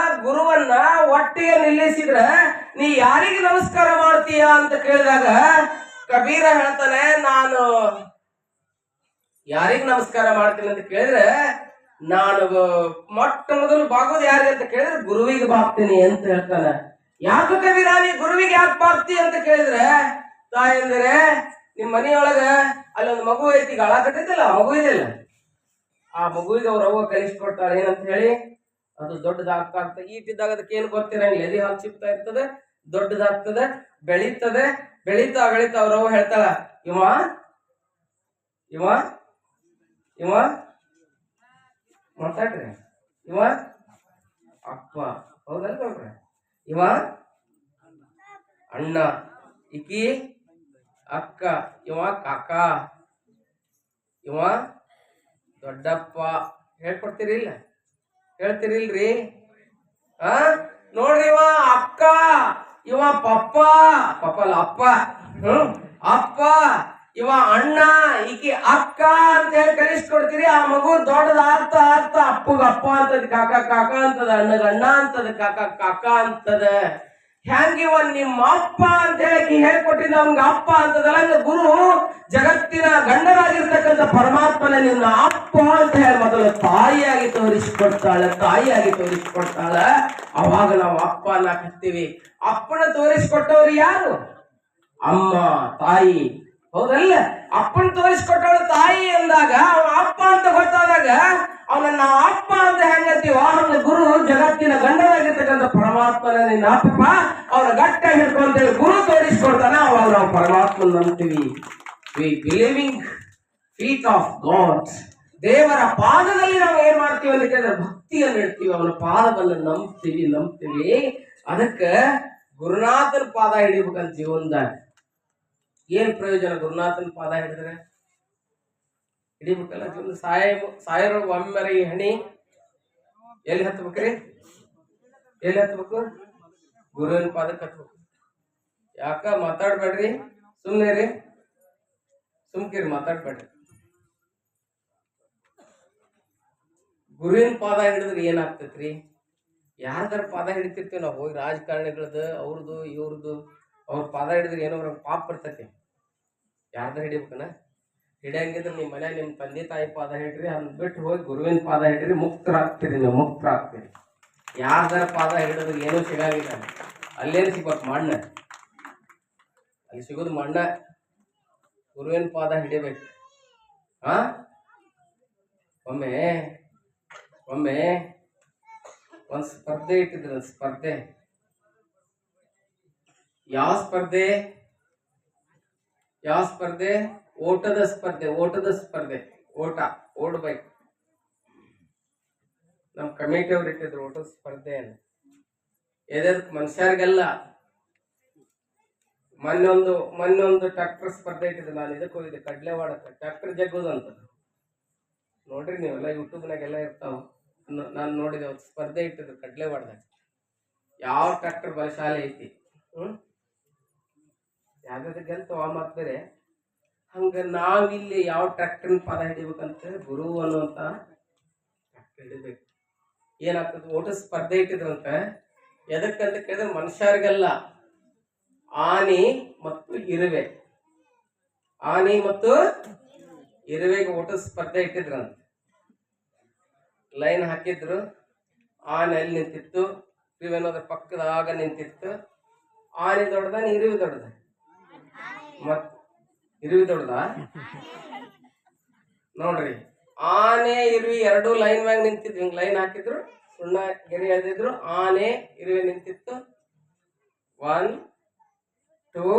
ಗುರುವನ್ನ ಒಟ್ಟಿಗೆ ನಿಲ್ಲಿಸಿದ್ರೆ ನೀ ಯಾರಿಗೆ ನಮಸ್ಕಾರ ಮಾಡ್ತೀಯ ಅಂತ ಕೇಳಿದಾಗ ಕಬೀರ ಹೇಳ್ತಾನೆ, ನಾನು ಯಾರಿಗೆ ನಮಸ್ಕಾರ ಮಾಡ್ತೀನಿ ಅಂತ ಕೇಳಿದ್ರೆ ನಾನು ಮೊಟ್ಟ ಮೊದಲು ಬಾಗೋದು ಯಾರಿಗೆ ಅಂತ ಕೇಳಿದ್ರೆ ಗುರುವಿಗೆ ಬಾಗ್ತೀನಿ ಅಂತ ಹೇಳ್ತಾನೆ. ಯಾಕೆ ಕಬೀರ ನೀ ಗುರುವಿಗೆ ಯಾಕೆ ಬಾಗ್ತಿ ಅಂತ ಕೇಳಿದ್ರೆ, ತಾಯಂದ್ರೆ ನಿಮ್ ಮನೆಯೊಳಗ ಅಲ್ಲೊಂದು ಮಗು ಐತಿ, ಗಾಳ ಕಟ್ಟಿದ್ದಲ್ಲ, ಮಗು ಇದೆಯಲ್ಲ, ಆ ಮಗುವಿಗೆ ಅವ್ರ ಅವ್ವ ಕಲಿಸ್ಕೊಡ್ತಾಳೆ ಏನಂತ ಹೇಳಿ, ಅದು ದೊಡ್ಡದಾಗ್ತಾ ಈಟಿದ್ದಾಗ ಅದಕ್ಕೆ ಏನು ಗೊತ್ತಿರಂಗಿಲ್ಲ, ಎದೆ ಹಾಲು ಸಿಗ್ತಾ ಇರ್ತದೆ, ದೊಡ್ಡದಾಗ್ತದೆ, ಬೆಳೀತಾ ಅವ್ರವ್ವ ಹೇಳ್ತಾಳ, ಇವ ಇವ ಮಾತಾಡ್ರಿ. ಇವ ಅಪ್ಪ, ಹೌದಲ್ಲ ನೋಡ್ರಿ. ಇವ ಅಣ್ಣ, ಇಕಿ ಅಕ್ಕ, ಇವ ಕಾಕ, ಇವ ದೊಡ್ಡಪ್ಪ. ಹೇಳ್ಕೊಡ್ತೀರಿ ಇಲ್ಲ? ಹೇಳ್ತೀರಿಲ್ರಿ? ಆ ನೋಡ್ರಿ, ಇವ ಅಕ್ಕ, ಇವ ಪಪ್ಪ, ಪಪ್ಪ ಅಲ್ಲ ಅಪ್ಪ, ಅಪ್ಪ, ಇವ ಅಣ್ಣ, ಈಕಿ ಅಕ್ಕ ಅಂತ ಹೇಳಿ ಕಲಿಸ್ಕೊಡ್ತೀರಿ. ಆ ಮಗು ದೊಡ್ಡದಾಗ್ತಾ ಆಗ್ತಾ ಅಪ್ಪಗ ಅಪ್ಪ ಅಂತದ, ಕಾಕ ಕಾಕ ಅಂತದ, ಅಣ್ಣಗ ಅಣ್ಣ ಅಂತದ, ಕಾಕ ಕಾಕ ಅಂತದ. ಹೆಂಗಿವ ನಿಮ್ಮ ಅಪ್ಪ ಅಂತ ಹೇಳಿ ಹೇಳ್ಕೊಟ್ಟಿದ್ದ ಅವ್ನಿಗೆ ಅಪ್ಪ ಅಂತದಲ್ಲ, ಹಂಗ ಗುರು ಜಗತ್ತಿನ ಗಂಡರಾಗಿರ್ತಕ್ಕಂಥ ಪರಮಾತ್ಮನ ನಿನ್ನ ಅಪ್ಪ ಅಂತ ಹೇಳಿ ಮೊದಲು ತಾಯಿಯಾಗಿ ತೋರಿಸಿಕೊಡ್ತಾಳೆ, ತಾಯಿಯಾಗಿ ತೋರಿಸಿಕೊಡ್ತಾಳೆ. ಅವಾಗ ನಾವು ಅಪ್ಪ ಅನ್ನಕತ್ತೀವಿ. ಅಪ್ಪನ ತೋರಿಸಿಕೊಟ್ಟವ್ರು ಯಾರು? ಅಮ್ಮ, ತಾಯಿ, ಹೌದಲ್ಲ? ಅಪ್ಪನ ತೋರಿಸಿಕೊಟ್ಟವಳು ತಾಯಿ ಅಂದಾಗ, ಅವ ಅಪ್ಪ ಅಂತ ಗೊತ್ತಾದಾಗ ಅವನನ್ನ ಅಪ್ಪ ಅಂತ ಹೆಂಗತ್ತೀವ, ಹಂಗ ಗುರು ಜಗತ್ತಿನ ಗಂಡರಾಗಿರ್ತಕ್ಕಂಥ ಪರಮಾತ್ಮನ ನಿನ್ನ ಅಪ್ಪ, ಅವನ ಗಟ್ಟ ಹಿಡ್ಕೊಂತೇಳಿ ಗುರು ತೋರಿಸ್ಕೊಡ್ತಾನೆ. ಅವಾಗ ನಾವು ಪರಮಾತ್ಮನ ನಂಬ್ತೀವಿ. We believing feet of God. ದೇವರ ಪಾದದಲ್ಲಿ ನಾವು ಏನ್ ಮಾಡ್ತೀವಿ ಅಂತ ಕೇಳಿದ್ರೆ ಭಕ್ತಿಯನ್ನು ಇಡ್ತೀವಿ, ಅವನ ಪಾದವನ್ನು ನಂಬ್ತೀವಿ. ಅದಕ್ಕೆ ಗುರುನಾಥನ ಪಾದ ಹಿಡಿಬೇಕಂತ ಜೀವನದಾಗ. ಏನ್ ಪ್ರಯೋಜನ ಗುರುನಾಥನ ಪಾದ ಹಿಡಿದ್ರೆ? ಹಿಡಿಬೇಕಲ್ಲ ಜೀವನ. ಸಾಯರೋ ಒಮ್ಮೆರ ಈ ಹಣಿ ಎಲ್ಲಿ ಹತ್ಬೇಕ್ರಿ? ಎಲ್ಲಿ ಹತ್ಬೇಕು? ಗುರುವಿನ ಪಾದಕ್ಕೆ ಹತ್ಬೇಕು. ಯಾಕ ಮಾತಾಡ್ಬೇಡ್ರಿ, ಸುಮ್ನೆ ರೀ, ಸುಮ್ಕಿರಿ, ಮಾತಾಡ್ಬೇಡ್ರಿ. ಗುರುವಿನ ಪಾದ ಹಿಡಿದ್ರೆ ಏನಾಗ್ತೈತ್ರಿ? ಯಾರ್ದಾರ ಪಾದ ಹಿಡಿತಿರ್ತೀವಿ ನಾವು, ಹೋಗಿ ರಾಜಕಾರಣಿಗಳದ್ದು, ಅವ್ರದ್ದು ಇವ್ರದ್ದು, ಅವ್ರ ಪಾದ ಹಿಡಿದ್ರೆ ಏನೋ ಅವ್ರ ಪಾಪ ಬರ್ತೈತಿ. ಯಾರ್ದಾರ ಹಿಡಿಬೇಕನ? ಹಿಡಿಯಂಗಿದ್ರೆ ನಿಮ್ಮ ಮನೆ ನಿಮ್ಮ ತಂದೆ ತಾಯಿ ಪಾದ ಹಿಡ್ರಿ, ಅಂದ್ಬಿಟ್ಟು ಹೋಗಿ ಗುರುವಿನ ಪಾದ ಹಿಡ್ರಿ, ಮುಕ್ತರಾಗ್ತೀರಿ, ನೀವು ಮುಕ್ತರಾಗ್ತೀರಿ. ಯಾರ್ದಾರ ಪಾದ ಹಿಡಿದ್ರೆ ಏನೂ ಸಿಗಂಗಿಲ್ಲ. ಅಲ್ಲೇನು ಸಿಗ್ಬೇಕು? ಮಣ್ಣ. ಅಲ್ಲಿ ಸಿಗೋದು ಮಣ್ಣ. ಗುರುವಿನ ಪಾದ ಹಿಡಿಬೇಕು. ಹಾ, ಒಮ್ಮೆ ಒಂದು ಸ್ಪರ್ಧೆ ಇಟ್ಟಿದ್ರು. ಸ್ಪರ್ಧೆ ಯಾವ ಸ್ಪರ್ಧೆ? ಓಟದ ಸ್ಪರ್ಧೆ. ಓಡ್ಬೇಕು. ನಮ್ ಕಮಿಟಿ ಅವ್ರು ಇಟ್ಟಿದ್ರು ಓಟದ ಸ್ಪರ್ಧೆಯನ್ನು. ಎದಕ್? ಮನುಷ್ಯರಿಗೆಲ್ಲ. ಮೊನ್ನೊಂದು ಟ್ರ್ಯಾಕ್ಟರ್ ಸ್ಪರ್ಧೆ ಇಟ್ಟಿದ್ರು. ನಾನು ಇದಕ್ಕೆ ಹೋಗಿದ್ದೆ, ಕಡ್ಲೆವಾಡಕ್ಕೆ. ಟ್ರ್ಯಾಕ್ಟರ್ ಜಗ್ಗೋದು ಅಂತ ನೋಡ್ರಿ ನೀವೆಲ್ಲ, ಯೂಟ್ಯೂಬ್ನಾಗೆಲ್ಲ ಇರ್ತಾವ. ನಾನು ನೋಡಿದೆ, ಒಂದು ಸ್ಪರ್ಧೆ ಇಟ್ಟಿದ್ರು ಕಡ್ಲೆವಾಡದಾಗ. ಯಾವ ಟ್ರ್ಯಾಕ್ಟರ್ ಬಲಶಾಲಿ ಐತಿ, ಯಾವ್ದಾದ್ರು ಗೆಲ್ತವ ಮಾತ್ ಬೇರೆ. ಹಂಗ ನಾವಿಲ್ಲಿ ಯಾವ ಟ್ರ್ಯಾಕ್ಟರ್ನ ಪಾದ ಹಿಡಿಬೇಕಂತ ಗುರು ಅನ್ನುವಂತ ಟ್ರ್ಯಾಕ್ಟರ್ ಹಿಡಿಬೇಕು. ಏನಾಗ್ತದೆ? ಓಟ ಸ್ಪರ್ಧೆ ಇಟ್ಟಿದ್ರಂತ. ಎದಕ್ಕಂತ ಕೇಳಿದ್ರೆ ಮನುಷ್ಯರಿಗೆಲ್ಲ. ಆನೆ ಮತ್ತು ಇರುವೆಗೆ ಓಟ ಸ್ಪರ್ಧೆ ಇಟ್ಟಿದ್ರಂತ. ಲೈನ್ ಹಾಕಿದ್ರು. ಆನೆ ಅಲ್ಲಿ ನಿಂತಿತ್ತು, ಇರುವೆನೋದ್ರ ಪಕ್ಕದಾಗ ನಿಂತಿತ್ತು. ಆನೆ ದೊಡ್ಡದ, ಇರುವೆ ದೊಡ್ಡದ? ಇರುವೆ ದೊಡ್ಡದ? ನೋಡ್ರಿ, ಆನೆ ಇರುವೆ ಎರಡು ಲೈನ್ ಮ್ಯಾಗ ನಿಂತಿದ್ರು. ಹಿಂಗ್ ಲೈನ್ ಹಾಕಿದ್ರು, ಸುಣ್ಣ ಗೆರೆ ಎಳೆದಿದ್ರು, ಆನೆ ಇರುವೆ ನಿಂತಿತ್ತು. 1 2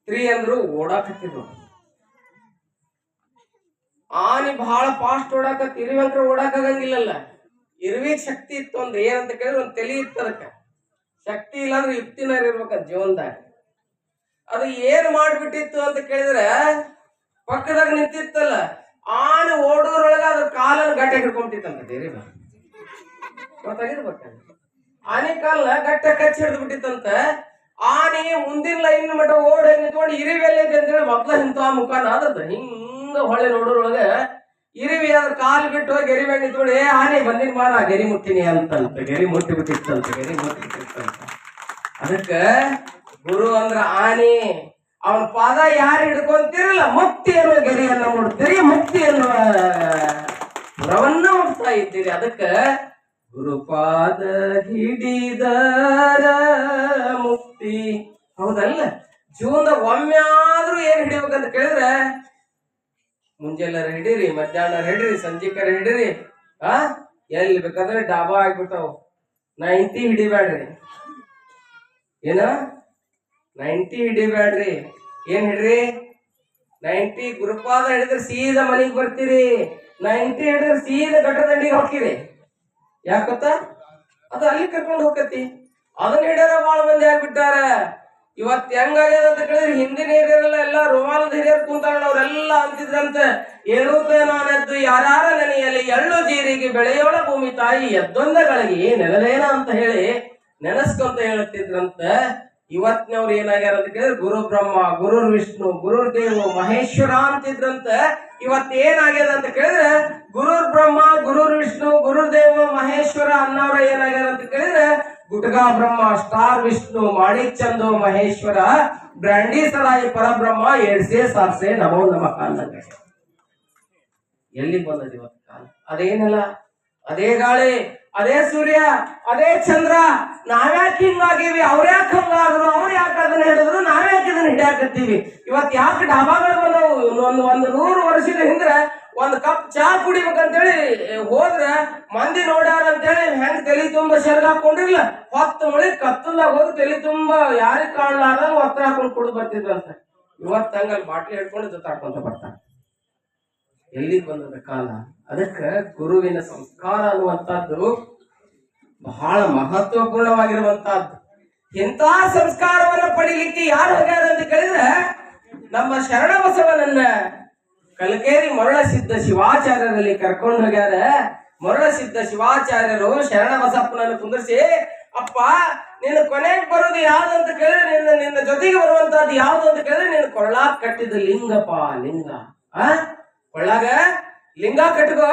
3 ಅಂದ್ರು ಓಡಾಕತ್ತಿದ್ರು. ಆನೆ ಬಹಳ ಫಾಸ್ಟ್ ಓಡಾಕತ್, ಇರುವೆ ಅಂದ್ರೆ ಓಡಾಕಾಗಂಗಿಲ್ಲಲ್ಲ. ಇರುವೆಗೆ ಶಕ್ತಿ ಇತ್ತು ಅಂದ್ರೆ ಏನಂತ ಕೇಳಿದ್ರೆ ಒಂದು ತಲೆ ಇತ್ತು. ಅದಕ್ಕೆ ಶಕ್ತಿ ಇಲ್ಲ ಅಂದ್ರೆ ಯುಕ್ತಿನಾರ ಇರ್ಬೇಕಂತ ಜೀವನದಾಗ. ಅದು ಏನ್ ಮಾಡ್ಬಿಟ್ಟಿತ್ತು ಅಂತ ಕೇಳಿದ್ರೆ, ಪಕ್ಕದಾಗ ನಿಂತಿತ್ತಲ್ಲ, ಆನೆ ಓಡೋದ್ರೊಳಗ ಅದ್ರ ಕಾಲನ್ನು ಗಟ್ಟ ಹಿಡ್ಕೊಂಬಿಟ್ಟಿತ್ತಂತ. ದೇರಿ ಗೊತ್ತಾಗಿರ್ಬೇಕ. ಆನೆ ಕಾಲನ್ನ ಗಟ್ಟ ಕಚ್ಚಿ ಹಿಡಿದು ಬಿಟ್ಟಿತ್ತಂತ. ಆನೆ ಮುಂದಿನ ಲೈನ್ ಮಟ್ಟ ಓಡಿ ನಿಂತ್ಕೊಂಡು ಇರುವೆಲ್ಲ ಇದೆ ಅಂತೇಳಿ ಮೊದ್ಲ ಇಂಥ ಮುಖಾನ ಆದದ್ದು ಹಿಂಗ ಹೊಳೆ ನೋಡೋದ್ರೊಳಗ ಇರುವೆ ಅದ್ರ ಕಾಲು ಬಿಟ್ಟು ಗೆರಿ ಮ್ಯಾಗ ನಿಂತ್ಕೊಂಡು, ಆನೆ ಬಂದಿನ ಮಾರ ಗೆರಿ ಮುಟ್ಟಿನಿ ಅಂತಂತ. ಗೆರಿ ಮುಟ್ಟಿ ಬಿಟ್ಟಿತ್ತಂತ. ಅದಕ್ಕೆ ಗುರು ಅಂದ್ರ ಆನೆ. ಅವನ ಪಾದ ಯಾರು ಹಿಡ್ಕೊಂತಿರಲ್ಲ, ಮುಕ್ತಿ ಅನ್ನುವ ಗೆರೆಯನ್ನ ಮುಡ್ತೀರಿ, ಮುಕ್ತಿ ಅನ್ನುವ ಪುರವನ್ನ ಮುಟ್ತಾ ಇದ್ದೀರಿ. ಅದಕ್ಕೆ ಗುರುಪಾದ ಹಿಡಿದರ ಮುಕ್ತಿ. ಹೌದಲ್ಲ? ಜೀವನದಾಗ ಒಮ್ಮೆ ಆದ್ರೂ ಏನ್ ಹಿಡಿಬೇಕಂತ ಕೇಳಿದ್ರೆ, ಮುಂಜಾನೆ ಹಿಡೀರಿ, ಮಧ್ಯಾಹ್ನ ಹಿಡ್ರಿ, ಸಂಜೆಕರ ಹಿಡೀರಿ. ಎಲ್ಲಿ ಬೇಕಾದ್ರೆ ಡಾಬಾ ಆಗ್ಬಿಡ್ತಾವ. 90 ಹಿಡಿಬ್ಯಾಡ್ರಿ. ಏನ 90 ಹಿಡಿಬ್ಯಾಡ್ರಿ. ಏನ್ ಹಿಡ್ರಿ? 90 ಗುರುಪಾದ ಹಿಡಿದ್ರೆ ಸೀದಾ ಮನೆಗೆ ಬರ್ತೀರಿ, 90 ಹಿಡಿದ್ರೆ ಸೀದಾ ಗಟ್ರ ದಂಡಿಗೆ ಹೋಗ್ತೀರಿ. ಯಾಕತ್ತ ಅದು ಅಲ್ಲಿ ಕರ್ಕೊಂಡು ಹೋಗತಿ. ಅದನ್ನ ಹಿಡಿಯರ ಬಾಳ ಮಂದಿ ಆಗ್ಬಿಟ್ಟಾರ. ಇವತ್ ಹೆಂಗಾಗ್ಯದ ಅಂತ ಕೇಳಿದ್ರೆ ಹಿಂದಿನ ಹಿರಿಯರೆಲ್ಲ ಎಲ್ಲ ರುಮಾಲದ ಹಿರಿಯರ್ ಕುಂತಾರ. ಅವ್ರೆಲ್ಲ ಅಂತಿದ್ರಂತ, ಏರುತ್ತ ನಾನೆದ್ದು ಯಾರ್ಯಾರ ನೆನೆಯಲ್ಲಿ ಎಳ್ಳು ಜೀರಿಗೆ ಬೆಳೆಯೋಳ ಭೂಮಿ ತಾಯಿ ಎದ್ದೊಂದಗಳಿಗೆ ನೆನಲೇನ ಅಂತ ಹೇಳಿ ನೆನಸ್ಕೊಂತ ಹೇಳ್ತಿದ್ರಂತ. ಇವತ್ತಿನವ್ರು ಏನಾಗ್ಯಾರ ಅಂತ ಕೇಳಿದ್ರೆ ಗುರು ಬ್ರಹ್ಮ, ಗುರು ವಿಷ್ಣು, ಗುರು ದೇವ ಮಹೇಶ್ವರ ಅಂತಿದ್ರಂತ. ಇವತ್ ಏನಾಗ್ಯದ ಅಂತ ಕೇಳಿದ್ರೆ ಗುರು ಬ್ರಹ್ಮ, ಗುರು ವಿಷ್ಣು, ಗುರುದೇವ ಮಹೇಶ್ವರ ಅನ್ನೋರ ಏನಾಗ್ಯಾರ ಅಂತ ಕೇಳಿದ್ರೆ ಗುಟ್ಗಾ ಬ್ರಹ್ಮ, ಸ್ಟಾರ್ ವಿಷ್ಣು, ಮಾಣಿಕ್ ಚಂದು ಮಹೇಶ್ವರ, ಬ್ರ್ಯಾಂಡಿ ಸರಾಯಿ ಪರಬ್ರಹ್ಮ, ಏಡ್ಸೆ ಸಾರ್ಸೆ ನಮೋ ನಮಃ ಅನ್ನಂಗ. ಎಲ್ಲಿ ಬಂದದ ಇವತ್ತು ಕಾಲ? ಅದೇನಲ್ಲ, ಅದೇ ಗಾಳಿ, ಅದೇ ಸೂರ್ಯ, ಅದೇ ಚಂದ್ರ. ನಾವ್ಯಾಕೆ ಹಿಂಗಾಗಿವಿ? ಅವ್ರ್ಯಾಕೆ ಹಂಗಾದ್ರು? ಅವ್ರು ಯಾಕೆ ಅದನ್ನ ಹಿಡಿದ್ರು? ನಾವ್ಯಾಕೆ ಇದನ್ನ ಹಿಡಿಯಾಕತ್ತೀವಿ? ಇವತ್ ಯಾಕೆ ಡಾಬಾಗಳು ಬಂದವು? ಒಂದು 100 ವರ್ಷದ ಹಿಂದ್ರೆ ಒಂದ್ ಕಪ್ ಚಾ ಕುಡಿಬೇಕಂತೇಳಿ ಹೋದ್ರ ಮಂದಿ ನೋಡ್ಯಾರ ಅಂತೇಳಿ ಹೆಂಗ್ ತಲೆ ತುಂಬಾ ಶರ್ಗ್ ಹಾಕೊಂಡಿರ್ಲ, 10 ಮಳಿ ಕತ್ತಲ್ದಾಗ ಹೋಗಿ ತಲೆ ತುಂಬಾ ಯಾರಿಗ್ ಕಾಣ್ಲಾರ್ದಂಗ ಒತ್ತರ ಹಾಕೊಂಡು ಕುಡಿದು ಬರ್ತಿದ್ರಂತ. ಇವತ್ ಹಂಗಲ್ಲಿ ಬಾಟ್ಲಿ ಹಿಡ್ಕೊಂಡು ಜೊತಾಡ್ಕೊಂತ ಬರ್ತಾರ. ಎಲ್ಲಿಗೆ ಬಂದದ ಕಾಲ? ಅದಕ್ಕ ಗುರುವಿನ ಸಂಸ್ಕಾರ ಅನ್ನುವಂಥದ್ದು ಬಹಳ ಮಹತ್ವಪೂರ್ಣವಾಗಿರುವಂತಹದ್ದು. ಇಂಥ ಸಂಸ್ಕಾರವನ್ನ ಪಡಿಲಿಕ್ಕೆ ಯಾರು ಹೋಗ್ಯಾರ ಅಂತ ಕೇಳಿದ್ರೆ ನಮ್ಮ ಶರಣ ಬಸವನನ್ನ ಕಲಕೇರಿ ಮರಳಸಿದ್ದ ಶಿವಾಚಾರ್ಯರಲ್ಲಿ ಕರ್ಕೊಂಡು ಹೋಗ್ಯಾರ. ಮರಳಸಿದ್ದ ಶಿವಾಚಾರ್ಯರು ಶರಣ ಬಸಪ್ಪನನ್ನು ಕುಂದಿರಿಸಿ, ಅಪ್ಪ ನಿನ್ನ ಕೊನೆಗೆ ಬರೋದು ಯಾವ್ದು ಅಂತ ಕೇಳಿದ್ರೆ, ನಿನ್ನ ಜೊತೆಗೆ ಬರುವಂತಹದ್ದು ಯಾವ್ದು ಅಂತ ಕೇಳಿದ್ರೆ ನಿನ್ನ ಕೊಳ್ಳಾಗ ಕಟ್ಟಿದ ಲಿಂಗಪ್ಪ, ಲಿಂಗ. ಕೊಳ್ಳಾಗ ಲಿಂಗ ಕಟ್ಕೋ,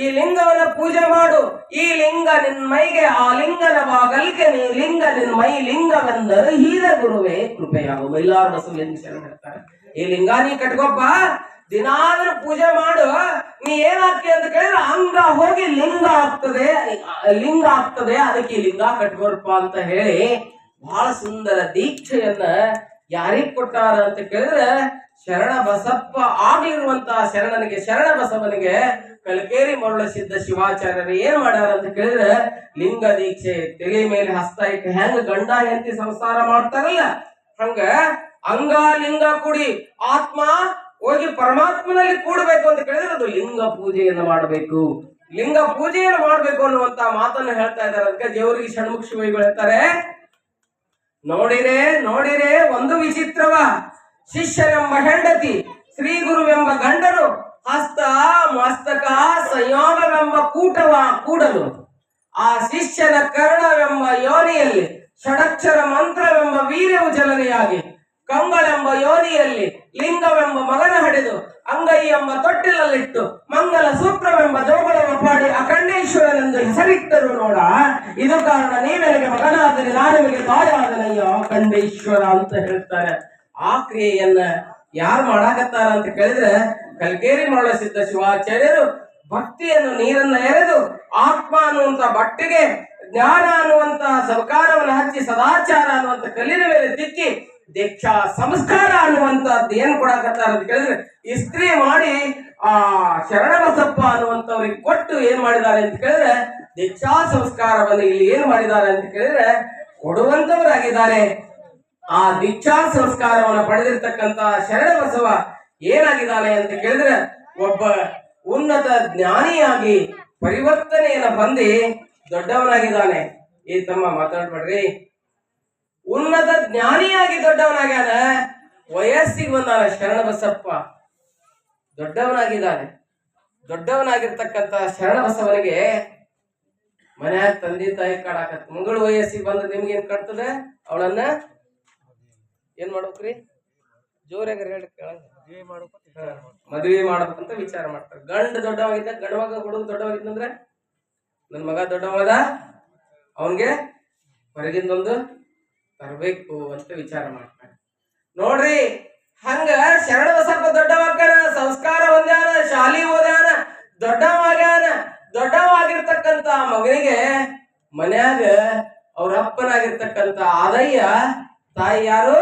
ಈ ಲಿಂಗವನ್ನ ಪೂಜೆ ಮಾಡು. ಈ ಲಿಂಗ ನಿನ್ ಮೈಗೆ, ಆ ಲಿಂಗನ ಬಾಗಲ್ಗೆ ನೀ ಲಿಂಗ ನಿನ್ ಮೈ ಲಿಂಗವೆಂದರೆ ಹೀರ ಗುರುವೇ ಕೃಪೆಯಾಗು. ಮೈಲಾರ ಬಸವಲಿಂಗ ಶರಣ ಹೇಳ್ತಾರೆ, ಈ ಲಿಂಗ ನೀ ಕಟ್ಕೋಪ್ಪ, ದಿನಾದ್ರೂ ಪೂಜೆ ಮಾಡು. ನೀ ಏನಾಗ್ತಿ ಅಂತ ಕೇಳಿದ್ರೆ ಅಂಗ ಹೋಗಿ ಲಿಂಗ ಆಗ್ತದೆ, ಲಿಂಗ ಆಗ್ತದೆ, ಅದಕ್ಕೆ ಈ ಲಿಂಗ ಕಟ್ಕೋರಪ್ಪ ಅಂತ ಹೇಳಿ ಬಹಳ ಸುಂದರ ದೀಕ್ಷೆಯನ್ನ ಯಾರಿಗ್ ಕೊಟ್ಟಾರ ಅಂತ ಕೇಳಿದ್ರೆ ಶರಣ ಬಸಪ್ಪ ಆಗ್ಲಿರುವಂತಹ ಶರಣನಿಗೆ, ಶರಣ ಬಸವನಿಗೆ ಕಲಕೇರಿ ಮರಳಸಿದ್ದ ಶಿವಾಚಾರ್ಯರು ಏನ್ ಮಾಡ್ಯಾರ ಅಂತ ಕೇಳಿದ್ರೆ ಲಿಂಗ ದೀಕ್ಷೆ. ತಲೆ ಮೇಲೆ ಹಸ್ತ ಇಟ್ಟು ಹೆಂಗ ಗಂಡ ಹೆಂಡತಿ ಸಂಸಾರ ಮಾಡ್ತಾರಲ್ಲ, ಹಂಗ ಅಂಗ ಲಿಂಗ ಕೂಡಿ ಆತ್ಮ ಹೋಗಿ ಪರಮಾತ್ಮನಲ್ಲಿ ಕೂಡಬೇಕು ಅಂತ ಕೇಳಿದ್ರೆ ಅದು ಲಿಂಗ ಪೂಜೆಯನ್ನು ಮಾಡಬೇಕು. ಲಿಂಗ ಪೂಜೆಯನ್ನು ಮಾಡ್ಬೇಕು ಅನ್ನುವಂತ ಮಾತನ್ನು ಹೇಳ್ತಾ ಇದ್ದಾರೆ. ಅದಕ್ಕೆ ದೇವರಿಗೆ ಷಣ್ಮುಖ ಶಿವೈಗಳು ಹೇಳ್ತಾರೆ, ನೋಡಿರೆ ನೋಡಿರೆ ಒಂದು ವಿಚಿತ್ರವ, ಶಿಷ್ಯನೆಂಬ ಹೆಂಡತಿ ಶ್ರೀ ಗುರುವೆಂಬ ಗಂಡನು ಹಸ್ತ ಮಸ್ತಕ ಸಂಯೋಗವೆಂಬ ಕೂಟವ ಕೂಡಲು, ಆ ಶಿಷ್ಯನ ಕರ್ಣವೆಂಬ ಯೋನಿಯಲ್ಲಿ ಷಡಕ್ಷರ ಮಂತ್ರವೆಂಬ ವೀರ್ಯವು ಚಲನೆಯಾಗಿ, ಕಂಗಳೆಂಬ ಯೋನಿಯಲ್ಲಿ ಲಿಂಗವೆಂಬ ಮಗನ ಹಡೆದು ಅಂಗೈ ಎಂಬ ತೊಟ್ಟಿಲಲ್ಲಿಟ್ಟು ಮಂಗಲ ಸೂತ್ರವೆಂಬ ಜೋಗಳವ ಪಾಡಿ ಅಖಂಡೇಶ್ವರನೆಂದು ಹೆಸರಿಟ್ಟರು ನೋಡ. ಇದು ಕಾರಣ ನೀವೆನಗೆ ಮಗನಾದರೆ ನಾನು ನಿಮಗೆ ತಾಯಾದನಯ್ಯ ಅಖಂಡೇಶ್ವರ ಅಂತ ಹೇಳ್ತಾರೆ. ಆ ಕ್ರಿಯೆಯನ್ನ ಯಾರು ಮಾಡಾಕತ್ತಾರ ಅಂತ ಕೇಳಿದ್ರೆ ಕಲಕೇರಿ ಮರಳಸಿದ್ದ ಶಿವಾಚಾರ್ಯರು ಭಕ್ತಿಯನ್ನು ನೀರನ್ನ ಎರೆದು ಆತ್ಮ ಅನ್ನುವಂತ ಬಟ್ಟೆಗೆ ಜ್ಞಾನ ಅನ್ನುವಂತ ಸಂಸ್ಕಾರವನ್ನು ಹಚ್ಚಿ ಸದಾಚಾರ ಅನ್ನುವಂತ ಕಲ್ಲಿನ ಮೇಲೆ ತಿಕ್ಕಿ ದೀಕ್ಷಾ ಸಂಸ್ಕಾರ ಅನ್ನುವಂತದ್ದು ಏನ್ ಕೊಡಾಕತ್ತಾರ ಅಂತ ಕೇಳಿದ್ರೆ ಇಸ್ತ್ರಿ ಮಾಡಿ ಆ ಶರಣ ಬಸಪ್ಪ ಅನ್ನುವಂಥವ್ರಿಗೆ ಕೊಟ್ಟು ಏನ್ ಮಾಡಿದ್ದಾರೆ ಅಂತ ಕೇಳಿದ್ರೆ ದೀಕ್ಷಾ ಸಂಸ್ಕಾರವನ್ನು ಇಲ್ಲಿ ಏನ್ ಮಾಡಿದ್ದಾರೆ ಅಂತ ಕೇಳಿದ್ರೆ ಕೊಡುವಂತವರಾಗಿದ್ದಾರೆ. ಆ ದೀಕ್ಷಾ ಸಂಸ್ಕಾರವನ್ನು ಪಡೆದಿರ್ತಕ್ಕಂತ ಶರಣ ಬಸವ ಏನಾಗಿದ್ದಾನೆ ಅಂತ ಕೇಳಿದ್ರೆ ಒಬ್ಬ ಉನ್ನತ ಜ್ಞಾನಿಯಾಗಿ ಪರಿವರ್ತನೆಯನ್ನ ಹೊಂದಿ ದೊಡ್ಡವನಾಗಿದ್ದಾನೆ. ಈ ತಮ್ಮ ಮಾತಾಡ್ಬೇಡ್ರಿ, ಉನ್ನತ ಜ್ಞಾನಿಯಾಗಿ ದೊಡ್ಡವನಾಗ್ಯಾನ. ವಯಸ್ಸಿಗೆ ಬಂದಾನ ಶರಣ ಬಸಪ್ಪ, ದೊಡ್ಡವನಾಗಿದ್ದಾನೆ. ದೊಡ್ಡವನಾಗಿರ್ತಕ್ಕಂತ ಶರಣ ಬಸವನಿಗೆ ಮನ್ಯಾಗ ತಂದೆ ತಾಯಿ ಕಾಡಾಕತ್. ಮಗಳು ವಯಸ್ಸಿಗೆ ಬಂದ ನಿಮ್ಗೆ ಏನ್ ಕಾಡ್ತದೆ? ಅವಳನ್ನ ಏನ್ ಮಾಡ್ಬೇಕ್ರಿ? ಜೋರಾಗ ಹೇಳಿ ಕೇಳಂಗ ಮದುವೆ ಮಾಡ್ಬೇಕಂತ ವಿಚಾರ ಮಾಡ್ತಾರೆ. ಗಂಡ ದೊಡ್ಡವಾಗಿದ್ದ, ಗಂಡವಾಗ ಹುಡುಗ ದೊಡ್ಡವಾಗಿದ್ದಂದ್ರೆ ನನ್ ಮಗ ದೊಡ್ಡವಾದ, ಅವನ್ಗೆ ಹೊರಗಿಂದೊಂದು ತರಬೇಕು ಅಂತ ವಿಚಾರ ಮಾಡ್ತಾರೆ. ನೋಡ್ರಿ, ಹಂಗ ಶರಣ ಬಸಪ್ಪ ದೊಡ್ಡವಾಗ್ಯಾನ, ಸಂಸ್ಕಾರ ಹೊಂದ್ಯಾನ, ಶಾಲಿ ಓದ್ಯಾನ, ದೊಡ್ಡವಾಗ್ಯಾನ. ದೊಡ್ಡವಾಗಿರ್ತಕ್ಕಂತ ಮಗನಿಗೆ ಮನ್ಯಾಗ ಅವ್ರ ಅಪ್ಪನಾಗಿರ್ತಕ್ಕಂತ ಆದಯ್ಯ ತಾಯಿ ಯಾರು?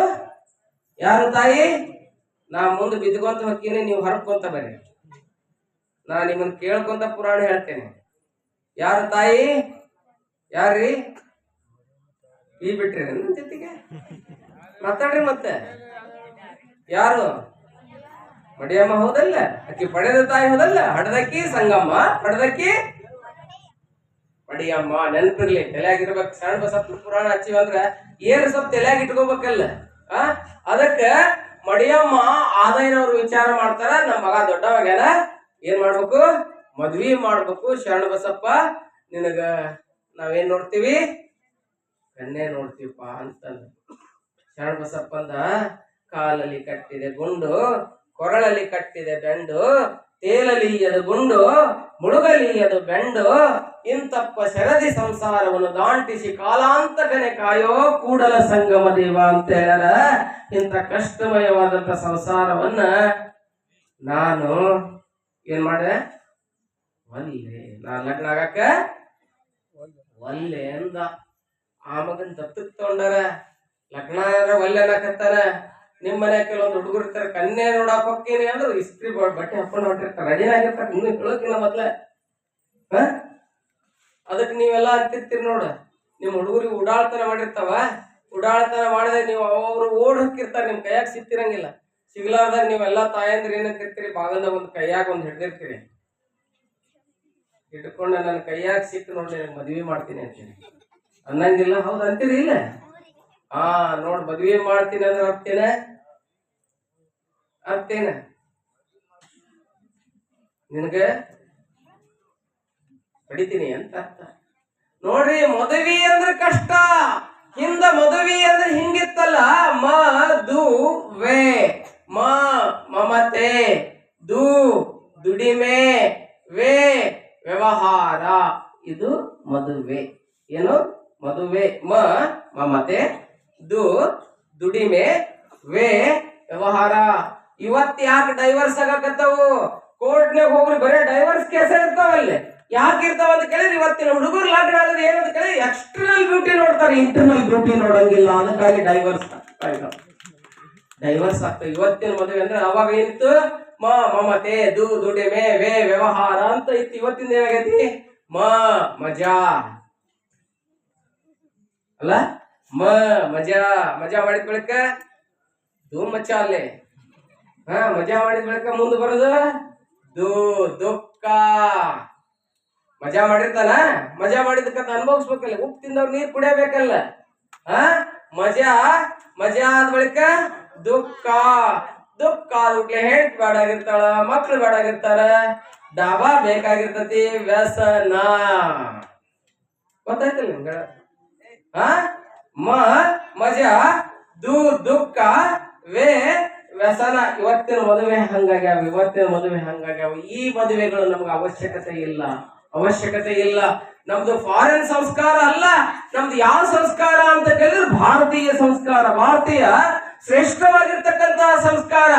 ಯಾರು ತಾಯಿ? ನಾ ಮುಂದೆ ಬಿದ್ಕೊಂತ ಹೋಗ್ತೀನಿ, ನೀವು ಹರ್ಕೊಂತ ಬರ್ರಿ, ನಾ ನಿಮ್ಮನ್ನ ಕೇಳ್ಕೊಂತ ಪುರಾಣ ಹೇಳ್ತೇನೆ. ಯಾರು ತಾಯಿ? ಯಾರ್ರಿ? ಈ ಬಿಟ್ರಿ ನನ್ನ ಜೊತೆಗೆ ಮಾತಾಡ್ರಿ. ಮತ್ತೆ ಯಾರು? ಮಡಿಯಮ್ಮ ಹೌದಲ್ಲ, ಅಕ್ಕಿ ಪಡೆದ ತಾಯಿ ಹೌದಲ್ಲ, ಹಡದಕ್ಕಿ ಸಂಗಮ್ಮ, ಪಡೆದಕ್ಕಿ ಮಡಿಯಮ್ಮ. ನೆನಪಿರ್ಲಿ, ತಲೆಯಾಗಿರ್ಬೇಕು. ಶರಣ ಬಸಪ್ಪ ಪುರಾಣ ಹಚ್ಚಿವಂದ್ರ ಏನ್ ಸ್ವಲ್ಪ ತಲೆಯಾಗಿ ಇಟ್ಕೋಬೇಕಲ್ಲ. ಅದಕ್ಕ ಮಡಿಯಮ್ಮ ಆದಾಯನವ್ರು ವಿಚಾರ ಮಾಡ್ತಾರ, ನಮ್ಮ ಮಗ ದೊಡ್ಡವಾಗ್ಯಾನ, ಏನ್ ಮಾಡ್ಬೇಕು, ಮದ್ವಿ ಮಾಡ್ಬೇಕು. ಶರಣ ಬಸಪ್ಪ ನಿನಗ ನಾವೇನ್ ನೋಡ್ತೀವಿ, ಕನ್ನೆ ನೋಡ್ತೀವಪ್ಪ ಅಂತಂದ. ಶರಣ ಬಸಪ್ಪಂದ ಕಾಲಲ್ಲಿ ಕಟ್ಟಿದೆ ಗುಂಡು, ಕೊರಳಲ್ಲಿ ಕಟ್ಟಿದೆ ಬೆಂಡು, ತೇಲಲಿ ಅದು ಗುಂಡು, ಮುಳುಗಲಿ ಅದು ಬೆಂಡು, ಇಂತಪ್ಪ ಶರದಿ ಸಂಸಾರವನ್ನು ದಾಂಟಿಸಿ ಕಾಲಾಂತಕನೆ ಕಾಯೋ ಕೂಡಲ ಸಂಗಮ ದೇವ ಅಂತ ಹೇಳ್ಯಾರ. ಇಂಥ ಕಷ್ಟಮಯವಾದಂತ ಸಂಸಾರವನ್ನ ನಾನು ಏನ್ ಮಾಡಿದೆ, ಒಲ್ಲೆ, ನಾನ್ ಲಗ್ನ ಆಗಕ್ಕ ಒಲ್ಲೆ ಅಂದ. ಆ ಮಗನ್ ದತ್ತಕ್ ತಗೊಂಡಾರ, ಲಗ್ನ ಒಲ್ಲೆ ಅನ್ನಕತ್ತಾರ. ನಿಮ್ ಮನೆ ಕೆಲವೊಂದು ಹುಡುಗರು ಇರ್ತಾರೆ, ಕನ್ಯೆ ನೋಡಕ್ ಹೋಗ್ತೀನಿ ಅಂದ್ರೆ ಇಸ್ತ್ರಿ ಬಟ್ಟೆ ಹಾಕೊಂಡು ಹೊಂಟಿರ್ತಾರೆ, ರೆಡಿನಾಗಿರ್ತಾರೆ, ಇನ್ನು ಕೇಳೋಕಿಲ್ಲ ಮೊದ್ಲ. ಅದಕ್ಕೆ ನೀವೆಲ್ಲ ಅಂತಿರ್ತೀರಿ ನೋಡ, ನಿಮ್ ಹುಡುಗರಿಗೆ ಉಡಾಳ್ತನ ಮಾಡಿರ್ತಾವ. ಉಡಾಳ್ತನ ಮಾಡಿದ್ರೆ ನೀವು ಅವ್ರು ಓಡ್ ಹೋಗಿರ್ತಾರೆ, ನಿಮ್ ಕೈಯಾಗ ಸಿಕ್ತಿರಂಗಿಲ್ಲ. ಸಿಗ್ಲಾರ್ದಾಗ ನೀವೆಲ್ಲಾ ತಾಯಂದ್ರ ಏನಂತಿರ್ತೀರಿ, ಬಾಗಲ್ದಾಗ ಒಂದು ಕೈಯಾಗ ಒಂದ್ ಹಿಡ್ದಿರ್ತೀರಿ, ಹಿಡ್ಕೊಂಡ ನನ್ನ ಕೈಯಾಗ ಸಿಕ್ಕು ನೋಡಿ ಮದ್ವಿ ಮಾಡ್ತೀನಿ ಅಂತೀನಿ ಅನ್ನಂಗಿಲ್ಲ. ಹೌದ್ ಅಂತೀರಿ ಇಲ್ಲ? ನೋಡ್ ಮದ್ವಿ ಮಾಡ್ತೀನಿ ಅಂದ್ರೆ ಅರ್ಥೇನ ನಿನಗ ಪಡಿತೀನಿ ಅಂತ ಅರ್ಥ. ನೋಡ್ರಿ, ಮದುವೆ ಅಂದ್ರೆ ಕಷ್ಟ. ಹಿಂದ ಮದುವೆ ಅಂದ್ರೆ ಹಿಂಗಿತ್ತಲ್ಲ, ಮದುವೆ, ಮಮತೆ, ದುಡಿಮೆ, ವ್ಯವಹಾರ, ಇದು ಮದುವೆ. ಏನು ಮದುವೆ? ಮಮತೆ, ದುಡಿಮೆ, ವ್ಯವಹಾರ. ಇವತ್ ಯಾಕೆ ಡೈವರ್ಸ್ ಆಗಕತ್ತವು? ಕೋರ್ಟ್ನಾಗ ಹೋಗ್ರಿ ಬರೀ ಡೈವರ್ಸ್ ಕೇಸ ಇರ್ತಾವಲ್ಲೇ. ಯಾಕೆ ಇರ್ತಾವ ಅಂತ ಕೇಳಿದ್ರೆ, ಇವತ್ತಿನ ಹುಡುಗರು ಲಗ್ನ ಆದ್ರೆ ಏನಂತ ಕೇಳಿ ಎಕ್ಸ್ಟರ್ನಲ್ ಬ್ಯೂಟಿ ನೋಡ್ತಾರೆ, ಇಂಟರ್ನಲ್ ಬ್ಯೂಟಿ ನೋಡಂಗಿಲ್ಲ. ಅದಕ್ಕಾಗಿ ಡೈವರ್ಸ್ ಆಗ್ತವೆ. ಇವತ್ತಿನ ಮದುವೆ ಅಂದ್ರೆ ಅವಾಗ ಏನಿತ್ತು, ಮಮತೆ, ದುಡಿಮೆ, ವ್ಯವಹಾರ ಅಂತ ಇತ್ತು. ಇವತ್ತಿನ ಏನಾಗೈತಿ, ಮಜಾ ಅಲ್ಲ, ಮಜಾ ಮಾಡಿದ ಬಳಿಕ ಮಚ್ಚ ಅಲ್ಲೇ. ಮಜಾ ಮಾಡಿದ ಬಳಿಕ ಮುಂದೆ ಬರೋದು ದುಃಖ. ಮಜಾ ಮಾಡಿರ್ತಾನ, ಮಜಾ ಮಾಡಿದಕ್ಕಂತ ಅನುಭವಿಸ್ಬೇಕಲ್ಲ. ಉಪ್ಪು ತಿಂದವ್ರು ನೀರ್ ಕುಡಿಯಬೇಕಲ್ಲ. ಮಜಾ ಆದ ಬಳಿಕ ದುಃಖ ಆದ್ಬಿಟ್ಲೆ ಹೆಂಡತಿ ಬೇಡಾಗಿರ್ತಾಳ, ಮಕ್ಳು ಬೇಡಾಗಿರ್ತಾರ, ಡಾಬಾ ಬೇಕಾಗಿರ್ತತಿ, ವ್ಯಸನ. ಗೊತ್ತಾಯ್ತಲ್ಲ ನಿಮ್ಗೆ? ಮಜಾ, ದುಃಖ, ವ್ಯಸನ. ಇವತ್ತಿನ ಮದುವೆ ಹಂಗಾಗ್ಯಾವ. ಈ ಮದುವೆಗಳು ನಮ್ಗೆ ಅವಶ್ಯಕತೆ ಇಲ್ಲ. ನಮ್ದು ಫಾರಿನ್ ಸಂಸ್ಕಾರ ಅಲ್ಲ. ನಮ್ದು ಯಾವ ಸಂಸ್ಕಾರ ಅಂತ ಕೇಳಿದ್ರೆ ಭಾರತೀಯ ಸಂಸ್ಕಾರ, ಭಾರತೀಯ ಶ್ರೇಷ್ಠವಾಗಿರ್ತಕ್ಕಂತಹ ಸಂಸ್ಕಾರ.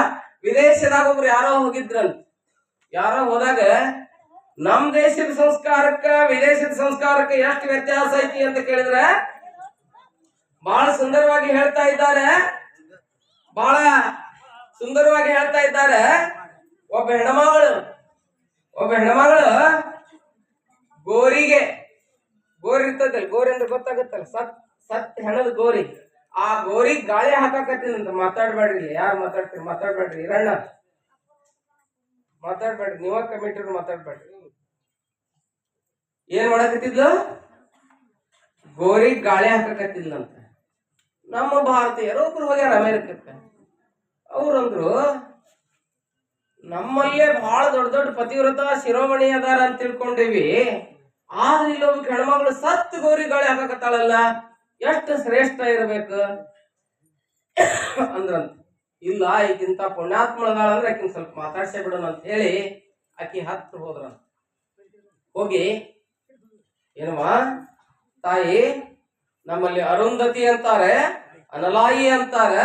ವಿದೇಶದಾಗ ಒಬ್ರು ಯಾರೋ ಹೋದಾಗ ನಮ್ ದೇಶದ ಸಂಸ್ಕಾರಕ್ಕ ವಿದೇಶದ ಸಂಸ್ಕಾರಕ್ಕೆ ಎಷ್ಟು ವ್ಯತ್ಯಾಸ ಐತಿ ಅಂತ ಕೇಳಿದ್ರೆ ಬಹಳ ಸುಂದರವಾಗಿ ಹೇಳ್ತಾ ಇದ್ದಾರೆ. ಒಬ್ಬ ಹೆಣ್ಮಗಳು ಗೋರಿ ಇರ್ತದಲ್ಲ, ಗೋರಿ ಅಂದ್ರೆ ಗೊತ್ತಾಗತ್ತಲ್ಲ, ಸತ್ ಹೆಣದ ಗೋರಿ. ಆ ಗೋರಿ ಗಾಳಿ ಹಾಕಾಕತ್ತಿದಂತ. ಮಾತಾಡ್ಬೇಡ್ರಿ, ಯಾರು ಮಾತಾಡ್ಬೇಡ್ರಿ, ಇರಣ್ಣ ಮಾತಾಡ್ಬೇಡ್ರಿ, ನೀವ ಕಮಿಟಿ ಮಾತಾಡ್ಬೇಡ್ರಿ. ಏನ್ ಮಾಡಕತ್ತಿದ್ಲು? ಗೋರಿ ಗಾಳಿ ಹಾಕಕತ್ತಿದ್ಲಂತ. ನಮ್ಮ ಭಾರತೀಯರು ಒಬ್ರು ಹೋಗ್ಯಾರ ಅಮೆರಿಕಕ್ಕೆ. ಅವ್ರಂದ್ರು, ನಮ್ಮಲ್ಲೇ ಬಹಳ ದೊಡ್ಡ ಪತಿವ್ರತ ಶಿರೋಮಣಿ ಅದಾರ ಅಂತ ತಿಳ್ಕೊಂಡಿವಿ, ಆದ್ರೆ ಇಲ್ಲೊಬ್ಬ ಹೆಣ್ಮಗಳು ಸತ್ತು ಗೋರಿ ಗಾಳಿ ಹಾಕಕತ್ತಾಳಲ್ಲ, ಎಷ್ಟು ಶ್ರೇಷ್ಠ ಇರ್ಬೇಕು ಅಂದ್ರಂತ. ಇಲ್ಲ, ಈಗಿಂತ ಪುಣ್ಯಾತ್ಮಳದಾಳ ಅಂದ್ರೆ ಆಕಿನ್ ಸ್ವಲ್ಪ ಮಾತಾಡ್ಸೇ ಬಿಡೋಣ ಅಂತ ಹೇಳಿ ಆಕಿ ಹತ್ರ ಹೋದ್ರಂತ. ಹೋಗಿ, ಏನವಾ ತಾಯಿ, ನಮ್ಮಲ್ಲಿ ಅರುಂಧತಿ ಅಂತಾರೆ, ಅನಲಾಯಿ ಅಂತಾರೆ.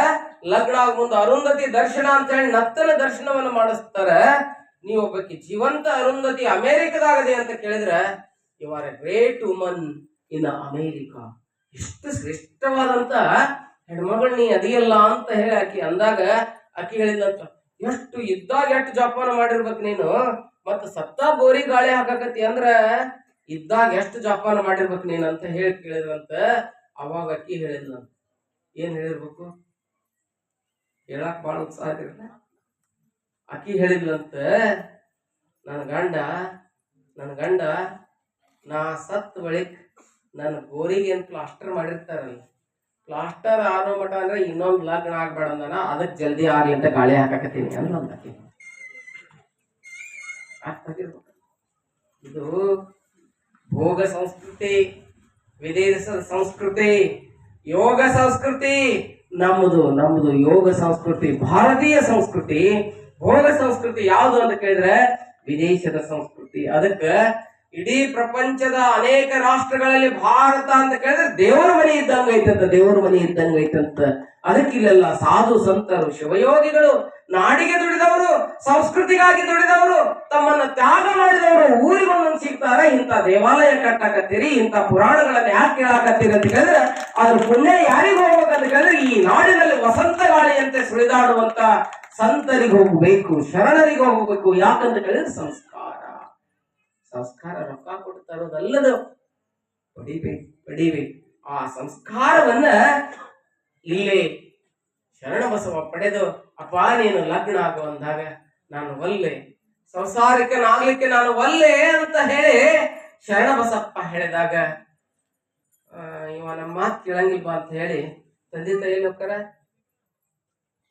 ಲಗ್ನ ಆಗ ಮುಂದೆ ಅರುಂಧತಿ ದರ್ಶನ ಅಂತ ಹೇಳಿ ನತ್ತನ ದರ್ಶನವನ್ನು ಮಾಡಿಸ್ತಾರೆ. ನೀವೊಬ್ಬಕಿ ಜೀವಂತ ಅರುಂಧತಿ ಅಮೆರಿಕದಾಗದೆ ಅಂತ ಕೇಳಿದ್ರೆ, you are a great woman in America. ಇಷ್ಟು ಶ್ರೇಷ್ಠವಾದಂತ ಹೆಣ್ಮಗಳು ನೀ ಅದಿಯಲ್ಲ ಅಂತ ಹೇಳಿ ಆಕಿ ಅಂದಾಗ ಆಕಿ ಹೇಳಿದಂತ, ಎಷ್ಟು ಇದ್ದಾಗ ಎಷ್ಟು ಜೋಪಾನ ಮಾಡಿರ್ಬೇಕು ನೀನು, ಮತ್ತ ಸತ್ತ ಗೋರಿ ಗಾಳಿ ಹಾಕಕತಿ ಅಂದ್ರ ಇದ್ದಾಗ ಎಷ್ಟು ಜೋಪಾನ ಮಾಡಿರ್ಬೇಕು ನೀನ್ ಅಂತ ಹೇಳಿ ಕೇಳಿದ್ರಂತ. ಅವಾಗ ಅಕ್ಕಿ ಹೇಳಿದ್ಲಂತ, ಏನ್ ಹೇಳಿರ್ಬೇಕು? ಹೇಳಕ್ ಬಹಳ ಉತ್ಸಾಹ ಇರಲ್ಲ. ಆಕಿ ಹೇಳಿದ್ಲಂತ, ನನ್ನ ಗಂಡ ನಾ ಸತ್ ಬಳಿಕ ನನ್ನ ಗೋರಿಗೆ ಏನ್ ಪ್ಲಾಸ್ಟರ್ ಮಾಡಿರ್ತಾರಲ್ಲ, ಪ್ಲಾಸ್ಟರ್ ಆರೋ ಮಟ ಅಂದ್ರೆ ಇನ್ನೊಂದು ಲಗ್ನ ಆಗ್ಬೇಡ ಅಂದಾನ, ಅದಕ್ಕೆ ಜಲ್ದಿ ಆಗ್ಲಿ ಅಂತ ಗಾಳಿ ಹಾಕಕತ್ತೀನಿ ಅಂದ್ಲಂತ ಆಕಿ. ಇದು ಭೋಗ ಸಂಸ್ಕೃತಿ, ವಿದೇಶದ ಸಂಸ್ಕೃತಿ, ಯೋಗ ಸಂಸ್ಕೃತಿ. ನಮ್ಮದು ಯೋಗ ಸಂಸ್ಕೃತಿ, ಭಾರತೀಯ ಸಂಸ್ಕೃತಿ. ಭೋಗ ಸಂಸ್ಕೃತಿ ಯಾವುದು ಅಂತ ಕೇಳಿದ್ರೆ ವಿದೇಶದ ಸಂಸ್ಕೃತಿ. ಅದಕ್ಕೆ ಇಡೀ ಪ್ರಪಂಚದ ಅನೇಕ ರಾಷ್ಟ್ರಗಳಲ್ಲಿ ಭಾರತ ಅಂತ ಕೇಳಿದ್ರೆ ದೇವರ ಮನೆ ಇದ್ದಂಗ ಐತಂತ. ಅದಕ್ಕೆ ಇಲ್ಲೆಲ್ಲ ಸಾಧು ಸಂತರು, ಶಿವಯೋಗಿಗಳು, ನಾಡಿಗೆ ದುಡಿದವರು, ಸಂಸ್ಕೃತಿಗಾಗಿ ದುಡಿದವರು, ತಮ್ಮನ್ನ ತ್ಯಾಗ ಮಾಡಿದವರು ಊರಿಗೊಂದೊಂದು ಸಿಗ್ತಾರೆ. ಇಂಥ ದೇವಾಲಯ ಕಟ್ಟಾಕತ್ತೀರಿ, ಇಂಥ ಪುರಾಣಗಳನ್ನ ಯಾಕೆ ಕೇಳಾಕತ್ತೀರಿ ಅಂತ ಕೇಳಿದ್ರೆ ಅದ್ರ ಪುಣ್ಯ ಯಾರಿಗೂ ಹೋಗ್ಬೇಕಂತ ಕೇಳಿದ್ರೆ ಈ ನಾಡಿನಲ್ಲಿ ವಸಂತ ಗಾಳಿಯಂತೆ ಸುಳಿದಾಡುವಂತ ಸಂತರಿಗೆ ಹೋಗ್ಬೇಕು, ಶರಣರಿಗೆ ಹೋಗ್ಬೇಕು. ಯಾಕಂತ ಕೇಳಿದ್ರೆ ಸಂಸ್ಕಾರ ರೊಕ್ಕ ಕೊಟ್ಟು ತರೋದಲ್ಲದು, ಪಡಿಬೇಕು. ಆ ಸಂಸ್ಕಾರವನ್ನ ಇಲ್ಲಿ ಶರಣ ಬಸವ ಪಡೆದು, ಅಪ್ಪ ನೀನು ಲಗ್ನ ಆಗು ಅಂದಾಗ ನಾನು ಒಲ್ಲೆ, ಸಂಸಾರಿಕನಾಗ್ಲಿಕ್ಕೆ ನಾನು ಒಲ್ಲೆ ಅಂತ ಹೇಳಿ ಶರಣ ಬಸಪ್ಪ ಹೇಳಿದಾಗ ಇವ ನಮ್ಮ ಮಾತು ಕೇಳಂಗಿಲ್ವ ಅಂತ ಹೇಳಿ ತಂದೆ ತಾಯಿ ಹೋಗ್ತಾರ.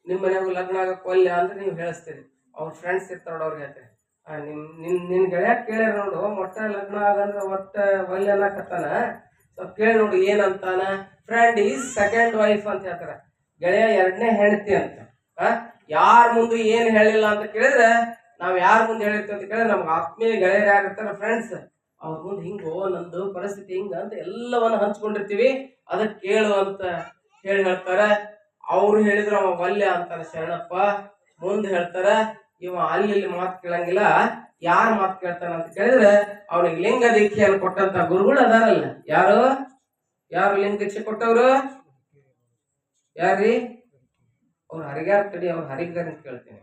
ನಿಮ್ಮ ಮನೆಯಾಗ ಲಗ್ನ ಆಗಕ್ಕೆ ಒಲ್ಲೆ ಅಂದ್ರೆ ನೀವು ಹೇಳಿಸ್ತೀರಿ, ಅವ್ರ ಫ್ರೆಂಡ್ಸ್ ಇರ್ತಾರ, ಅವ್ರಿಗೆ ಹೇಳ್ತೀರಿ ನಿನ್ ಗೆಳೆಯ ಕೇಳ್ಯಾರ ನೋಡು, ಮೊಟ್ಟ ಲಗ್ನ ಆಗಂದ್ರೆ ಒಟ್ಟ ಒಲ್ಲೆ ಅನ್ನಕತ್ತಾನ, ಸ್ವಲ್ಪ ಕೇಳಿ ನೋಡು ಏನಂತಾನ. ಫ್ರೆಂಡ್ ಈಸ್ ಸೆಕೆಂಡ್ ವೈಫ್ ಅಂತ ಹೇಳ್ತಾರ, ಗೆಳೆಯ ಎರಡನೇ ಹೆಂಡತಿ ಅಂತ. ಯಾರ ಮುಂದೆ ಏನ್ ಹೇಳಿಲ್ಲ ಅಂತ ಕೇಳಿದ್ರೆ, ನಾವ್ ಯಾರ ಮುಂದೆ ಹೇಳಿರ್ತೀವಿ ಅಂತ ಕೇಳಿದ್ರೆ ನಮ್ಗೆ ಆತ್ಮೀಯ ಗೆಳೆಯರು ಯಾರಿರ್ತಾರ ಫ್ರೆಂಡ್ಸ್, ಅವ್ರ ಮುಂದೆ ಹಿಂಗೋ ನಂದು ಪರಿಸ್ಥಿತಿ ಹಿಂಗ ಅಂತ ಎಲ್ಲವನ್ನ ಹಂಚ್ಕೊಂಡಿರ್ತೀವಿ. ಅದಕ್ಕೆ ಕೇಳು ಅಂತ ಹೇಳ್ತಾರ. ಅವ್ರು ಹೇಳಿದ್ರು ಅವ ವಲ್ಯ ಅಂತಾರ ಶರಣಪ್ಪ. ಮುಂದೆ ಹೇಳ್ತಾರ ಇವ ಅಲ್ಲಿ ಮಾತು ಕೇಳಂಗಿಲ್ಲ, ಯಾರು ಮಾತು ಕೇಳ್ತಾನ ಅಂತ ಕೇಳಿದ್ರೆ ಅವನಿಗೆ ಲಿಂಗ ದೀಕ್ಷೆಯನ್ನು ಕೊಟ್ಟಂತ ಗುರುಗಳು ಅದಾರಲ್ಲ. ಯಾರು ಲಿಂಗ ದೀಕ್ಷೆ ಕೊಟ್ಟವ್ರು? ಯಾರ್ರಿ? ಅವ್ರು ಹರಿಗಾರ ತಡಿ, ಅವ್ರು ಹರಿಗಾರ ಅಂತ ಕೇಳ್ತೀನಿ.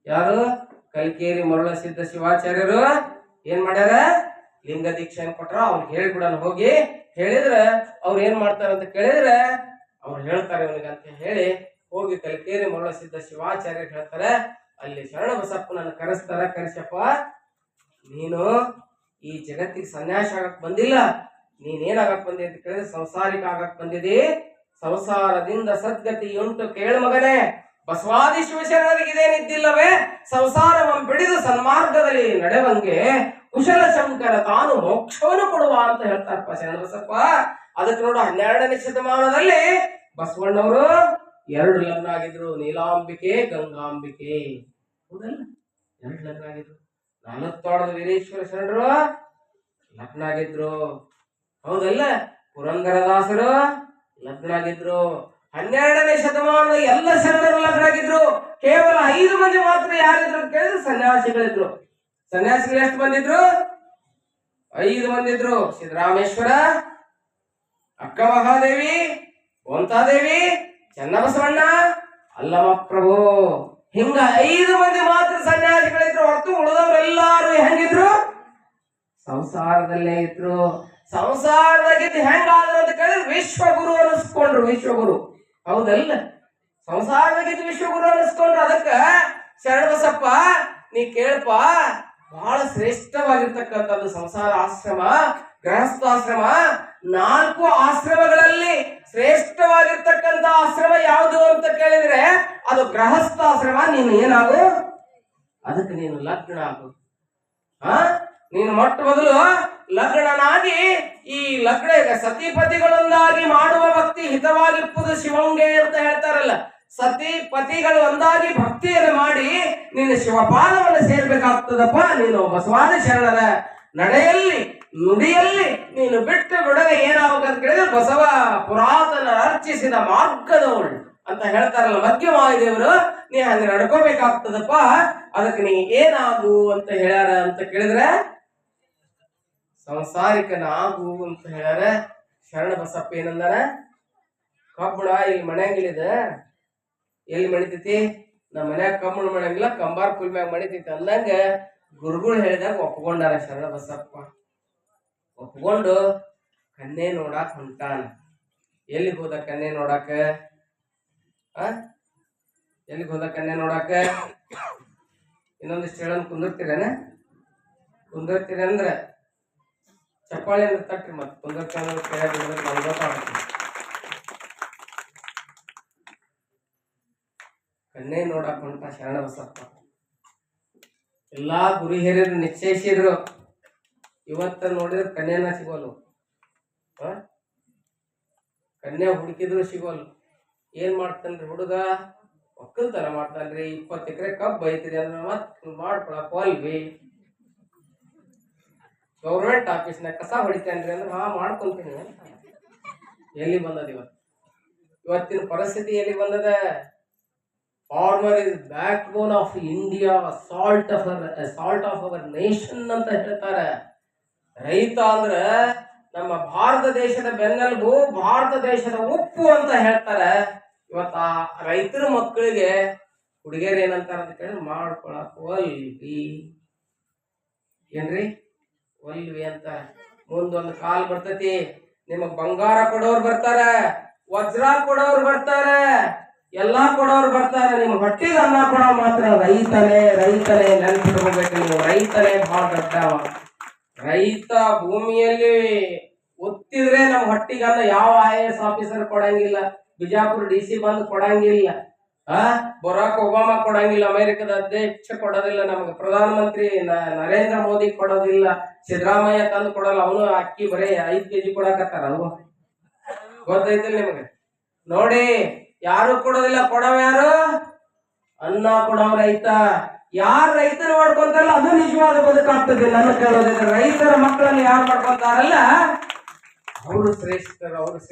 ಯಾರು? ಕಲ್ಕೇರಿ ಮರುಳ ಸಿದ್ಧ ಶಿವಾಚಾರ್ಯರು ಏನ್ ಮಾಡ್ಯಾರ? ಲಿಂಗ ದೀಕ್ಷೆಯನ್ನು ಕೊಟ್ರ. ಅವ್ರಿಗೆ ಹೇಳಿಬಿಡೋಣ ಹೋಗಿ. ಹೇಳಿದ್ರೆ ಅವ್ರು ಏನ್ ಮಾಡ್ತಾರ ಅಂತ ಕೇಳಿದ್ರೆ ಅವ್ರು ಹೇಳ್ತಾರೆ ಇವನಿಗೆ ಅಂತ ಹೇಳಿ ಹೋಗಿ ಕಲ್ಕೇರಿ ಮರುಳ ಸಿದ್ಧ ಶಿವಾಚಾರ್ಯ ಹೇಳ್ತಾರೆ. ಅಲ್ಲಿ ಶರಣ ಬಸಪ್ಪನನ್ನು ಕರೆಸ್ತಾರ. ಕರೆಸಪ್ಪ, ನೀನು ಈ ಜಗತ್ತಿಗೆ ಸನ್ಯಾಸ ಆಗಕ್ ಬಂದಿಲ್ಲ, ನೀನೇನಾಗಕ್ ಬಂದಿ ಅಂತ ಕೇಳಿದ್ರೆ ಸಂಸಾರಿಕ ಆಗಕ್ ಬಂದಿದಿ. ಸಂಸಾರದಿಂದ ಸದ್ಗತಿ ಉಂಟು ಕೇಳು ಮಗನೇ, ಬಸವಾದಿ ಶಿವಶರಣರಿಗೆ ಇದೇನಿದ್ದಿಲ್ಲವೇ? ಸಂಸಾರವನ್ನು ಬಿಡಿದು ಸನ್ಮಾರ್ಗದಲ್ಲಿ ನಡೆವಂಗೆ ಕುಶಲ ಶಂಕರ ತಾನು ಮೋಕ್ಷವನ್ನು ಕೊಡುವ ಅಂತ ಹೇಳ್ತಾರಪ್ಪ ಶರಣ ಬಸಪ್ಪ. ಅದಕ್ಕೆ ನೋಡು 12ನೇ ಶತಮಾನದಲ್ಲಿ ಬಸವಣ್ಣವರು 2 ಲಗ್ನ ಆಗಿದ್ರು, ನೀಲಾಂಬಿಕೆ, ಗಂಗಾಂಬಿಕೆ. ಹೌದಲ್ಲ? 2 ಲಗ್ನ ಆಗಿದ್ರು. 40 ವೀರೇಶ್ವರ ಶರಣರು ಲಗ್ನ ಆಗಿದ್ರು. ಹೌದಲ್ಲ? ಪುರಂದರದಾಸರು ಲಗ್ನ ಆಗಿದ್ರು. 12ನೇ ಶತಮಾನದ ಎಲ್ಲ ಶರಣರು ಲಗ್ನ ಆಗಿದ್ರು. ಕೇವಲ 5 ಮಂದಿ ಮಾತ್ರ ಯಾರಿದ್ರು ಅಂತ ಕೇಳಿದ್ರೆ ಸನ್ಯಾಸಿಗಳಿದ್ರು. ಸನ್ಯಾಸಿಗಳು ಎಷ್ಟು ಬಂದಿದ್ರು? 5 ಮಂದಿ ಇದ್ರು. ಸಿದ್ದರಾಮೇಶ್ವರ, ಅಕ್ಕ ಮಹಾದೇವಿ, ಗೋಂತಾದೇವಿ, ಚನ್ನಬಸವಣ್ಣ, ಅಲ್ಲಮ ಪ್ರಭು. ಹಿಂಗ 5 ಮಂದಿ ಮಾತ್ರ ಸನ್ಯಾಸಿಗಳಿದ್ರು. ಹೊರತು ಉಳಿದವರೆಲ್ಲಾರು ಹೆಂಗಿದ್ರು? ಸಂಸಾರದಲ್ಲೇ ಇದ್ರು. ಸಂಸಾರದಾಗಿದ್ದು ಹೆಂಗಾದ್ರು ಅಂತ ಕೇಳಿದ್ರೆ ವಿಶ್ವಗುರು ಅನ್ನಿಸ್ಕೊಂಡ್ರು. ವಿಶ್ವಗುರು. ಹೌದಲ್ಲ? ಸಂಸಾರದಾಗಿದ್ದು ವಿಶ್ವಗುರು ಅನ್ನಿಸ್ಕೊಂಡ್ರು. ಅದಕ್ಕ ಶರಣ ಬಸಪ್ಪ ನೀ ಕೇಳಪ್ಪ, ಬಹಳ ಶ್ರೇಷ್ಠವಾಗಿರ್ತಕ್ಕಂಥದ್ದು ಸಂಸಾರ ಆಶ್ರಮ, ಗೃಹಸ್ಥಾಶ್ರಮ. 4 ಆಶ್ರಮಗಳಲ್ಲಿ ಶ್ರೇಷ್ಠವಾಗಿರ್ತಕ್ಕಂಥ ಆಶ್ರಮ ಯಾವುದು ಅಂತ ಕೇಳಿದ್ರೆ ಅದು ಗೃಹಸ್ಥಾಶ್ರಮ. ನೀನು ಏನಾಗು? ಅದಕ್ಕೆ ನೀನು ಲಗ್ನ ಆಗು. ನೀನು ಮೊಟ್ಟ ಮೊದಲು ಲಗ್ನನಾಗಿ ಈ ಲಗ್ನ ಸತಿಪತಿಗಳೊಂದಾಗಿ ಮಾಡುವ ಭಕ್ತಿ ಹಿತವಾಗಿಪ್ಪುದು ಶಿವಂಗೆ ಅಂತ ಹೇಳ್ತಾರಲ್ಲ. ಸತಿ ಪತಿಗಳು ಒಂದಾಗಿ ಭಕ್ತಿಯನ್ನು ಮಾಡಿ ನೀನು ಶಿವಪಾದವನ್ನು ಸೇರ್ಬೇಕಾಗ್ತದಪ್ಪ. ನೀನು ಬಸವಾದಿ ಶರಣರ ನಡೆಯಲ್ಲಿ ನುಡಿಯಲ್ಲಿ ನೀನು ಬಿಟ್ಟು ಬಿಡದೆ ಏನಾಗಬೇಕಂತ ಕೇಳಿದ್ರೆ ಬಸವ ಪುರಾತನ ಅರ್ಚಿಸಿದ ಮಾರ್ಗದವಳು ಅಂತ ಹೇಳ್ತಾರಲ್ಲ ಮಧ್ಯಮಾದೇವರು. ನೀ ಹಂಗ ನಡ್ಕೋಬೇಕಾಗ್ತದಪ್ಪ. ಅದಕ್ಕೆ ನೀ ಏನಾಗು ಅಂತ ಹೇಳ್ಯಾರ ಅಂತ ಕೇಳಿದ್ರೆ ಸಂಸಾರಿಕನಾಗು ಅಂತ ಹೇಳ್ಯಾರ. ಶರಣ ಬಸಪ್ಪ ಏನಂದಾರ? ಕಬ್ಬಣ ಇಲ್ಲಿ ಮನ್ಯಾಂಗಿಲಿದ ಎಲ್ಲಿ ಮಣಿತೈತಿ? ನಮ್ಮ ಮನ್ಯಾಗ ಕಬ್ಬಣ ಮಣಂಗಿಲ್ಲ, ಕಂಬಾರ್ ಕುಲ್ ಮ್ಯಾಗ ಮಣಿತೈತಿ ಅಂದಂಗ ಗುರುಗಳು ಹೇಳಿದಾಗ ಒಪ್ಕೊಂಡಾರ ಶರಣ ಬಸಪ್ಪ. ಒಪ್ಕೊಂಡು ಕನ್ನೆ ನೋಡಾಕ್ ಹೊಂಟಾನ. ಎಲ್ಲಿಗೆ ಹೋದ ಕನ್ನೆ ನೋಡಾಕ? ಎಲ್ಲಿಗೆ ಹೋದ ಕನ್ನೆ ನೋಡಾಕ? ಇನ್ನೊಂದಿಷ್ಟು ಹೇಳೋನ್ ಕುಂದಿರ್ತೀರೇನ? ಕುಂದಿರ್ತೀರಿ ಅಂದ್ರೆ ಚಪ್ಪಾಳೆ ಅಂದ್ರೆ ತಟ್ರಿ, ಮತ್ತೆ ಕುಂದಿರ್ತಾರೆ ಕೇಳಿ ನಮ್ಗೆ ಗೊತ್ತಾಗುತ್ತೆ. ಕಣ್ಣೇ ನೋಡಕ್ ಹೊಂಟ ಶರಣ ಬಸಪ್ಪ. ಎಲ್ಲಾ ಗುರು ಹಿರಿಯರು ನಿಶ್ಚಯಿಸಿದ್ರು, ಇವತ್ತ ನೋಡಿದ್ರೆ ಕನ್ಯೆನ ಸಿಗೋಲ್ವು. ಕನ್ಯಾ ಹುಡುಕಿದ್ರು ಸಿಗೋಲ್ವು. ಏನ್ ಮಾಡ್ತಾನ್ರಿ ಹುಡುಗ? ಒಕ್ಕಲ್ತನ ಮಾಡ್ತಾನ್ರಿ. 20 ಎಕರೆ ಕಬ್ಬು ಐತಿರಿ ಅಂದ್ರೆ ಮತ್ ಮಾಡ್ಕೊಳಕ್ ಅಲ್ವಿ. ಗೌರ್ಮೆಂಟ್ ಆಫೀಸ್ನಾಗ ಕಸ ಹೊಡಿತೇನ್ರಿ ಅಂದ್ರೆ ಮಾಡ್ಕೊಂತೀನಿ. ಎಲ್ಲಿ ಬಂದದ ಇವತ್ತಿನ ಪರಿಸ್ಥಿತಿ? ಎಲ್ಲಿ ಬಂದದ? Farmer is back bone of India, salt of our nation ಅಂತ ಹೇಳ್ತಾರೆ. ರೈತ ಅಂದ್ರ ನಮ್ಮ ಭಾರತ ದೇಶದ ಬೆನ್ನೆಲುಬು, ಭಾರತ ದೇಶದ ಉಪ್ಪು ಅಂತ ಹೇಳ್ತಾರೆ. ಇವತ್ತ ಆ ರೈತರ ಮಕ್ಕಳಿಗೆ ಹುಡುಗಿಯರು ಏನಂತಾರ ಅಂತ ಕೇಳಿ ಮಾಡ್ಕೊಳಕ್ ಒಲ್ವಿ. ಏನ್ರಿ ಒಲ್ವಿ ಅಂತ. ಮುಂದೊಂದು ಕಾಲ್ ಬರ್ತತಿ, ನಿಮಗ್ ಬಂಗಾರ ಕೊಡೋರು ಬರ್ತಾರ, ವಜ್ರ ಕೊಡೋರು ಬರ್ತಾರ, ಎಲ್ಲಾ ಕೊಡೋರು ಬರ್ತಾರ. ನಿಮ್ ಹೊಟ್ಟಿಗೆ ಅನ್ನ ಕೊಡೋ ಮಾತ್ರ ರೈತನೇ. ನೆನ್ಪಿಟ್ಕೋಬೇಕು ನೀವು, ರೈತನೇ ಬಹಳ ದೊಡ್ಡವ. ರೈತ ಭೂಮಿಯಲ್ಲಿ ಒತ್ತಿದ್ರೆ ನಮ್ ಹೊಟ್ಟಿಗೆ ಅನ್ನ ಯಾವ IAS ಆಫೀಸರ್ ಕೊಡಂಗಿಲ್ಲ, ಬಿಜಾಪುರ DC ಬಂದು ಕೊಡಂಗಿಲ್ಲ, ಬರಾಕ್ ಒಬಾಮಾ ಕೊಡಂಗಿಲ್ಲ, ಅಮೆರಿಕದ ಅಧ್ಯಕ್ಷ ಕೊಡೋದಿಲ್ಲ, ನಮ್ಗೆ ಪ್ರಧಾನಮಂತ್ರಿ ನರೇಂದ್ರ ಮೋದಿ ಕೊಡೋದಿಲ್ಲ, ಸಿದ್ದರಾಮಯ್ಯ ತಂದು ಕೊಡಲ್ಲ. ಅವನು ಅಕ್ಕಿ ಬರೀ 5 kg ಕೊಡಕತ್ತಾರ. ಅವು ಗೊತ್ತೈತಿಲ್ಲ ನಿಮಗೆ? ನೋಡಿ, ಯಾರು ಕೊಡೋದಿಲ್ಲ. ಕೊಡವ ಯಾರು? ಅನ್ನ ಕೊಡವ ರೈತ. ಯಾರು ರೈತರು ಮಾಡ್ಕೊಂತಾರಲ್ಲ ಅದು ನಿಜವಾದ ಬದುಕಾಗ್ತದೆ. ನನ್ನ ಕೇಳೋದಿಲ್ಲ, ರೈತರ ಮಕ್ಕಳನ್ನು ಯಾರು ಮಾಡ್ಕೊಂತಾರಲ್ಲ ಅವರು ಶ್ರೇಷ್ಠರು.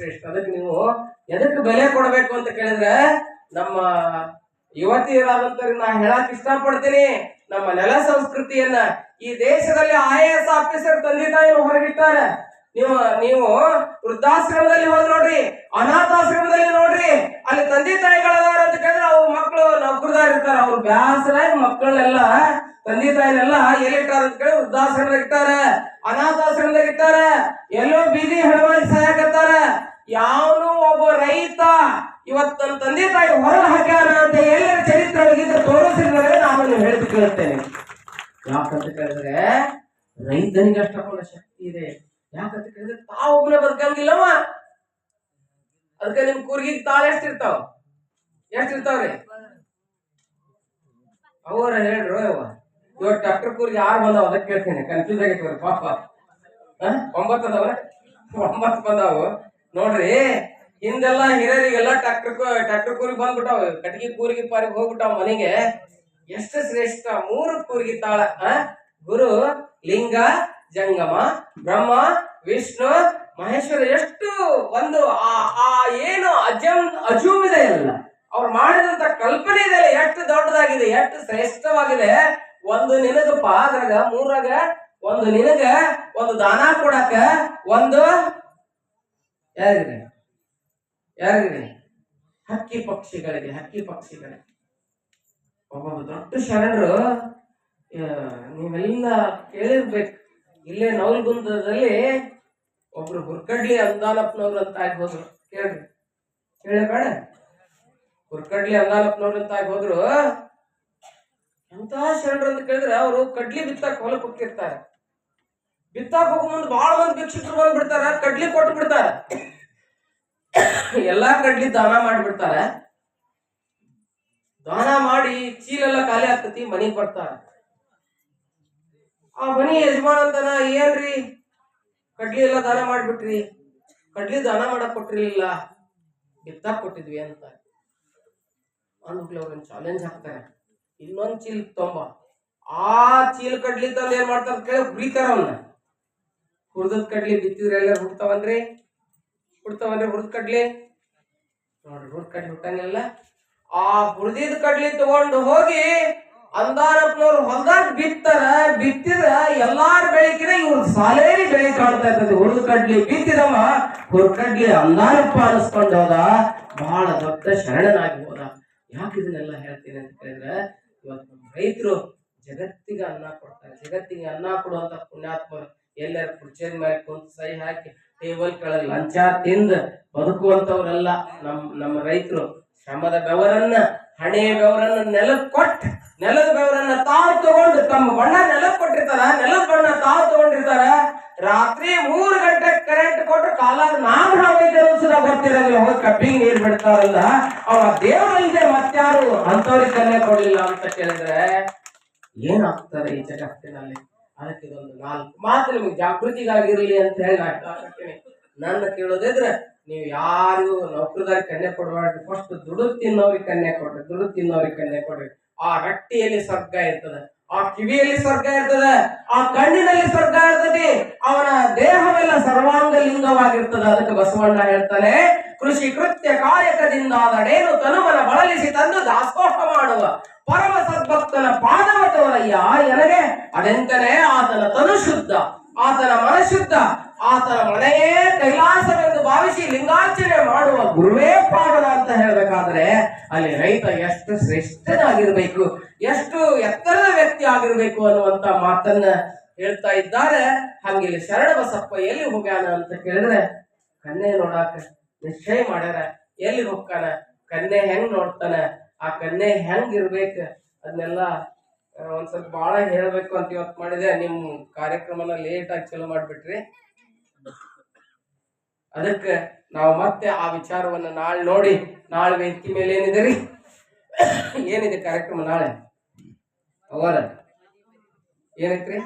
ಅದಕ್ಕೆ ನೀವು ಎದಕ್ಕೆ ಬೆಲೆ ಕೊಡಬೇಕು ಅಂತ ಕೇಳಿದ್ರೆ, ನಮ್ಮ ಯುವತಿಯರಾದಂತವ್ರಿಗೆ ನಾ ಹೇಳಕ್ ಇಷ್ಟಪಡ್ತೀನಿ, ನಮ್ಮ ನೆಲ ಸಂಸ್ಕೃತಿಯನ್ನ ಈ ದೇಶದಲ್ಲಿ IAS ಆಫೀಸರ್ ತಂದೆ ತಾಯಿ ಹೊರಗಿಟ್ಟಾರೆ. ನೀವು ವೃದ್ಧಾಶ್ರಮದಲ್ಲಿ ಹೋಗಿ ನೋಡ್ರಿ, ಅನಾಥಾಶ್ರಮದಲ್ಲಿ ನೋಡ್ರಿ, ಅಲ್ಲಿ ತಂದೆ ತಾಯಿಗಳದಾರ ಅಂತ ಕೇಳಿದ್ರೆ ಅವ್ರ ಮಕ್ಕಳು ನೌಕರದಾರ ಇರ್ತಾರ. ಅವ್ರು ಬ್ಯಾಸರಾಗಿ ಮಕ್ಕಳನ್ನೆಲ್ಲ ತಂದೆ ತಾಯಿನೆಲ್ಲ ಎಲ್ಲಿಟ್ಟಾರ ಅಂತ ಕೇಳಿ ವೃದ್ಧಾಶ್ರಮದಾಗ ಇಟ್ಟಾರ, ಅನಾಥಾಶ್ರಮದಾಗ ಇಟ್ಟಾರ, ಎಲ್ಲೋ ಬೀದಿ ಹಣವಾಗಿ ಸಾಯಕತ್ತಾರ. ಯಾವನು ಒಬ್ಬ ರೈತ ಇವತ್ತು ನನ್ನ ತಂದೆ ತಾಯಿ ಹೊರಗೆ ಹಾಕ್ಯಾರ ಅಂತ ಎಲ್ಲರ ಚರಿತ್ರೆ ಒಳಗಿದ್ರೆ ತೋರಿಸಿದ್ರೆ ನಾನು ನೀವು ಹೇಳ್ತು ಕೇಳುತ್ತೇನೆ. ಯಾಕಂತ ಕೇಳಿದ್ರೆ ರೈತನಿಗೆ ಅಷ್ಟಕೊಂಡ ಶಕ್ತಿ ಇದೆ. ಯಾಕಂತ ಕೇಳಿದ್ರೆ ತಾವೊಬ್ಬನೇ ಬದುಕಂಗಿಲ್ಲವ. ಅದಕ್ಕೆ ನಿಮ್ ಕೂರ್ಗಿಗೆ ತಾಳ ಎಷ್ಟಿರ್ತಾವ್ರಿ? ಅವರ ಹೇಳ್ರು ಇವಾಗ ಟ್ರಾಕ್ಟರ್ ಕೂರ್ಗಿ 6 ಬಂದಾವ. ಅದಕ್ಕೆ ಕೇಳ್ತೇನೆ, ಕನ್ಫ್ಯೂಸ್ ಆಗೈತೆ ಪಾಪ. 9 ಅದಾವ, 9 ಬಂದಾವು ನೋಡ್ರಿ. ಹಿಂದೆಲ್ಲ ಹಿರಿಯರಿಗೆಲ್ಲ ಟ್ರಾಕ್ಟರ್ ಕೂರಿಗೆ ಬಂದ್ಬಿಟ್ಟಾವ, ಕಟ್ಟಿಗೆ ಕೂರಿಗೆ ಪಾರಿಗೆ ಹೋಗ್ಬಿಟ್ಟಾವ ಮನೆಗೆ. ಎಷ್ಟು ಶ್ರೇಷ್ಠ! 3 ಕೂರ್ಗಿ ತಾಳ. ಗುರು, ಲಿಂಗ, ಜಂಗಮ, ಬ್ರಹ್ಮ, ವಿಷ್ಣು, ಮಹೇಶ್ವರ. ಎಷ್ಟು ಒಂದು ಏನು ಅಜೂಮ್ ಇದೆ ಅಲ್ಲ, ಅವ್ರು ಮಾಡಿದಂತ ಕಲ್ಪನೆ ಇದೆ, ಎಷ್ಟು ದೊಡ್ಡದಾಗಿದೆ, ಎಷ್ಟು ಶ್ರೇಷ್ಠವಾಗಿದೆ. ಒಂದು ನಿನಗಪ್ಪ ಅದ್ರಾಗ 3ರಾಗ ಒಂದು ನಿನಗ, ಒಂದು ದಾನ ಕೊಡಕ, ಒಂದು ಯಾರಿಗೆ ಹಕ್ಕಿ ಪಕ್ಷಿಗಳಿಗೆ. ಒಬ್ಬೊಬ್ಬ ದೊಡ್ಡ ಶರಣರು ನೀವೆಲ್ಲ ಕೇಳಿರ್ಬೇಕು. ಇಲ್ಲೇ ನವಲಗುಂದದಲ್ಲಿ ಒಬ್ರು ಹುರ್ಕಡ್ಲಿ ಅಂದಾನಪ್ಪನವ್ರು ಅಂತ ಆಗಿ ಹೋದ್ರು. ಕೇಳಬೇಡ, ಹುರ್ಕಡ್ಲಿ ಅಂದಾನಪ್ಪನವ್ರು ಅಂತ ಆಗಿ ಹೋದ್ರು. ಎಂತ ಶರಣರು ಅಂತ ಕೇಳಿದ್ರೆ, ಅವರು ಕಡ್ಲಿ ಬಿತ್ತಾಕ ಹೊಲಕ್ಕೆ ಹೋಗ್ತಿರ್ತಾರೆ. ಬಿತ್ತಾಕ ಹೋಗೋ ಮುಂದೆ ಬಹಳ ಮಂದಿ ಭಿಕ್ಷುಕರು ಬಂದ್ಬಿಡ್ತಾರ, ಕಡ್ಲಿ ಕೊಟ್ಟು ಬಿಡ್ತಾರ. ಎಲ್ಲಾ ಕಡ್ಲಿ ದಾನ ಮಾಡಿಬಿಡ್ತಾರ. ದಾನ ಮಾಡಿ ಚೀಲೆಲ್ಲ ಖಾಲಿ ಆಗ್ತತಿ, ಮನೆಗೆ ಬರ್ತಾರ. ಆ ಮನಿ ಯಜಮಾನ ಅಂತಾನ, ಏನ್ರಿ ಕಡ್ಲಿ ಎಲ್ಲ ದಾನ ಮಾಡ್ಬಿಟ್ರಿ, ಕಡ್ಲಿ ದಾನ ಮಾಡಕ್ ಕೊಟ್ಟಿರ್ಲಿಲ್ಲ, ಬಿತ್ತಾಕ್ ಕೊಟ್ಟಿದ್ವಿ ಅಂತ ಅಂದ್ಬಿಟ್ಲಿ. ಅವ್ರನ್ನ ಚಾಲೆಂಜ್ ಹಾಕ್ತಾರೆ, ಇನ್ನೊಂದ್ ಚೀಲ ತೊಂಬ. ಆ ಚೀಲ ಕಡ್ಲಿ ತಂದ ಏನ್ ಮಾಡ್ತಾರ ಕೇಳಿ ಹುರಿತಾರ. ಅವನ್ನ ಹುರ್ದದ್ ಕಡ್ಲಿ ಬಿತ್ತಿದ್ರೆ ಎಲ್ಲ ಹುಡ್ತಾವನ್ರಿ ಹುರ್ದ್ ಕಡ್ಲಿ ನೋಡ್ರಿ, ಹುರ್ದ್ ಕಡ್ಲಿ ಹುಟ್ಟಂಗಿಲ್ಲ. ಆ ಹುರಿದಿದ್ ಕಡ್ಲಿ ತಗೊಂಡು ಹೋಗಿ ಅಂದಾರಪ್ಪನವ್ರು ಹೊಲ್ದಾಗ ಬಿತ್ತಿದ್ರ ಎಲ್ಲಾರ ಬೆಳಕಿನ ಇವ್ರ ಸಾಲೇರಿ ಬೆಳೆ ಕಾಣ್ತಾ ಇರ್ತದೆ. ಹುರಿದ ಕಡ್ಲಿ ಬಿತ್ತಿದವ ಹುರ್ಕಡ್ಲಿ ಅಂದಾರಪ್ಪ ಅನಿಸ್ಕೊಂಡು ಹೋದ, ಬಹಳ ದೊಡ್ಡ ಶರಣನಾಗಿ ಹೋದ. ಯಾಕೆ ಇದನ್ನೆಲ್ಲ ಹೇಳ್ತೀನಿ ಅಂತ ಕೇಳಿದ್ರೆ, ಇವತ್ತು ನಮ್ಮ ರೈತರು ಜಗತ್ತಿಗೆ ಅನ್ನ ಕೊಡ್ತಾರೆ. ಜಗತ್ತಿಗೆ ಅನ್ನ ಕೊಡುವಂತ ಪುಣ್ಯಾತ್ಮರು ಎಲ್ಲರ ಕುರ್ಚಿಯ ಮೇಲೆ ಕುಂತು ಸಹಿ ಹಾಕಿ ಟೇಬಲ್ ಕೆಳಗೆ ಲಂಚ ತಿಂದು ಬದುಕುವಂತವ್ರೆಲ್ಲ ನಮ್ಮ ರೈತರು. ಶ್ರಮದ ಬೆವರನ್ನ, ಹಣೆಯ ಬೆವರನ್ನ ನೆಲಕ್ಕೆ ಕೊಟ್ಟು, ನೆಲದ ಬೆವರನ್ನ ತಾವು ತಗೊಂಡು, ತಮ್ಮ ಬಣ್ಣ ನೆಲಕ್ಕೆ ಕೊಟ್ಟಿರ್ತಾರ, ನೆಲದ ಬಣ್ಣ ತಾವು ತಗೊಂಡಿರ್ತಾರ. ರಾತ್ರಿ 3 ಗಂಟೆ ಕರೆಂಟ್ ಕೊಟ್ಟು ಕಾಲಾಗ ನಾವ್ ಸುಧಾ ಗೊತ್ತಿರೋದಿಲ್ಲ, ಹೋಗಿ ಕಬ್ಬಿಗೆ ನೀರ್ ಬಿಡ್ತಾರಲ್ಲ, ಅವ ದೇವರಲ್ಲದೆ ಮತ್ತಾರು ಅಂತವ್ರಿಗೆ ಕನ್ಯೆ ಕೊಡ್ಲಿಲ್ಲ ಅಂತ ಕೇಳಿದ್ರೆ ಏನಾಗ್ತಾರೆ ಈ ಜಗತ್ತಿನಲ್ಲಿ? ಅದಕ್ಕೆ ಇದೊಂದು 4 ಮಾತು ನಿಮ್ಗೆ ಜಾಗೃತಿಗಾಗಿರ್ಲಿ ಅಂತ ಹೇಳಿ ನನ್ನ ಕೇಳೋದಿದ್ರೆ, ನೀವು ಯಾರು ನೌಕರದಾರಿ ಕನ್ಯೆ ಕೊಡಬಾರ್ದು. ಫಸ್ಟ್ ದುಡ್ಡು ತಿನ್ನೋರಿಗೆ ಕನ್ಯೆ ಕೊಡ್ರಿ, ದುಡ್ಡು ತಿನ್ನೋರಿಗೆ ಕನ್ಯೆ ಕೊಡ್ರಿ. ಆ ರಟ್ಟಿಯಲ್ಲಿ ಸ್ವರ್ಗ ಇರ್ತದೆ, ಆ ಕಿವಿಯಲ್ಲಿ ಸ್ವರ್ಗ ಇರ್ತದೆ, ಆ ಕಣ್ಣಿನಲ್ಲಿ ಸ್ವರ್ಗ ಇರ್ತದೆ, ಅವನ ದೇಹವೆಲ್ಲ ಸರ್ವಾಂಗ ಲಿಂಗವಾಗಿರ್ತದೆ. ಅದಕ್ಕೆ ಬಸವಣ್ಣ ಹೇಳ್ತಾನೆ, ಕೃಷಿ ಕೃತ್ಯ ಕಾಯಕದಿಂದಾದಡೇನು ತನುವನ ಬಳಲಿಸಿ ತಂದು ದಾಸೋಹ ಮಾಡುವ ಪರಮ ಸದ್ಭಕ್ತನ ಪಾದವ ತೋರಯ್ಯ ಎನಗೆ. ಅದೆಂತನೇ ಆತನ ತನು ಶುದ್ಧ, ಆತನ ಮನಶುದ್ಧ, ಆತನ ಮನೆಯೇ ಕೈಲಾಸವೆಂದು ಭಾವಿಸಿ ಲಿಂಗಾರ್ಚನೆ ಮಾಡುವ ಗುರುವೇ ಪಾವನ ಅಂತ ಹೇಳ್ಬೇಕಾದ್ರೆ ಅಲ್ಲಿ ರೈತ ಎಷ್ಟು ಶ್ರೇಷ್ಠನಾಗಿರ್ಬೇಕು, ಎಷ್ಟು ಎತ್ತರದ ವ್ಯಕ್ತಿ ಆಗಿರ್ಬೇಕು ಅನ್ನುವಂತ ಮಾತನ್ನ ಹೇಳ್ತಾ ಇದ್ದಾರೆ. ಹಂಗಿಲ್ಲಿ ಶರಣಬಸಪ್ಪ ಎಲ್ಲಿ ಹೋಗ್ಯಾನ ಅಂತ ಕೇಳಿದ್ರೆ, ಕನ್ಯೆ ನೋಡಾಕ ನಿಶ್ಚಯ ಮಾಡ್ಯಾರ. ಎಲ್ಲಿ ಹೋಗ್ತಾನ, ಕನ್ಯೆ ಹೆಂಗ್ ನೋಡ್ತಾನ, ಆ ಕನ್ಯೆ ಹೆಂಗ್ ಇರ್ಬೇಕು, ಅದನ್ನೆಲ್ಲ ಒಂದ್ ಸ್ವಲ್ಪ ಬಾಳ ಹೇಳ್ಬೇಕು ಅಂತ ಇವತ್ತು ಮಾಡಿದೆ. ನಿಮ್ ಕಾರ್ಯಕ್ರಮನ ಲೇಟ್ ಆಗಿ ಚಲೋ ಮಾಡ್ಬಿಟ್ರಿ. ಅದಕ್ಕೆ ನಾವು ಮತ್ತೆ ಆ ವಿಚಾರವನ್ನ ನಾಳೆ ನೋಡಿ, ನಾಳೆ ವೇದಿಕೆ ಮೇಲೆ ಏನಿದೆ ರೀ, ಏನಿದೆ ಕಾರ್ಯಕ್ರಮ ನಾಳೆ ಅವರ ಏನೈತ್ರಿ?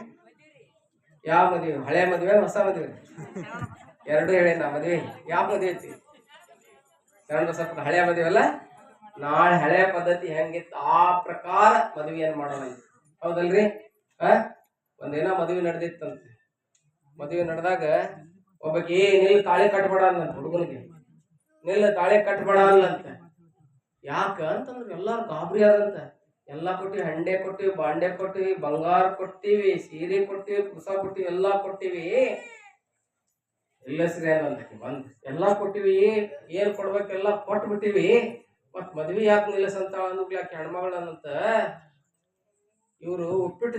ಯಾವ ಮದುವೆ? ಹಳೆ ಮದುವೆ, ಹೊಸ ಮದುವೆ? ಎರಡು ಹೇಳಿ ನಾ ಮದುವೆ. ಯಾವ ಮದುವೆ ಐತಿ? ಸ್ವಲ್ಪ ಹಳೆಯ ಮದುವೆ ಅಲ್ಲ. ನಾಳೆ ಹಳೆಯ ಪದ್ಧತಿ ಹೆಂಗಿತ್ತು ಆ ಪ್ರಕಾರ ಮದುವೆಯನ್ನು ಮಾಡೋಣ, ಹೌದಲ್ರಿ? ಒಂದೇನೋ ಮದುವೆ ನಡೆದಿತ್ತಂತೆ. ಮದುವೆ ನಡೆದಾಗ ಒಬ್ಬಕ್ಕೆ ನಿಲ್ ತಾಳಿ ಕಟ್ಬೇಡ ಅನ್ನಂತ, ಹುಡುಗನಿಗೆ ನಿಲ್ ತಾಳಿ ಕಟ್ಬೇಡ ಅನ್ನಂತ. ಯಾಕ ಅಂತಂದ್ರೆ ಎಲ್ಲಾರು ಗಾಬರಿ ಆದಂತ. ಎಲ್ಲಾ ಕೊಟ್ಟಿವಿ, ಹಂಡೆ ಕೊಟ್ಟಿವಿ, ಬಾಂಡೆ ಕೊಟ್ಟಿವಿ, ಬಂಗಾರ ಕೊಟ್ಟಿವಿ, ಸೀರೆ ಕೊಟ್ಟಿವಿ, ಕುಸ ಕೊಟ್ಟಿವಿ, ಎಲ್ಲಾ ಕೊಟ್ಟಿವಿ. ಎಲ್ಲಸ್ರಿ ಅನ್ನಂತ ಬಂದ್ ಎಲ್ಲಾ ಕೊಟ್ಟಿವಿ, ಏನ್ ಕೊಡ್ಬೇಕೆಲ್ಲ ಕೊಟ್ಬಿಟ್ಟಿವಿ. ಮತ್ ಮದ್ವಿ ಯಾಕೆ ನಿಲ್ಲಿಸಂತ ಅಂದ್ಯಾಕೆ ಹೆಣ್ಮಗಳನ್ನಂತ. ಇವ್ರು ಉಪ್ಪಿಟ್ಟು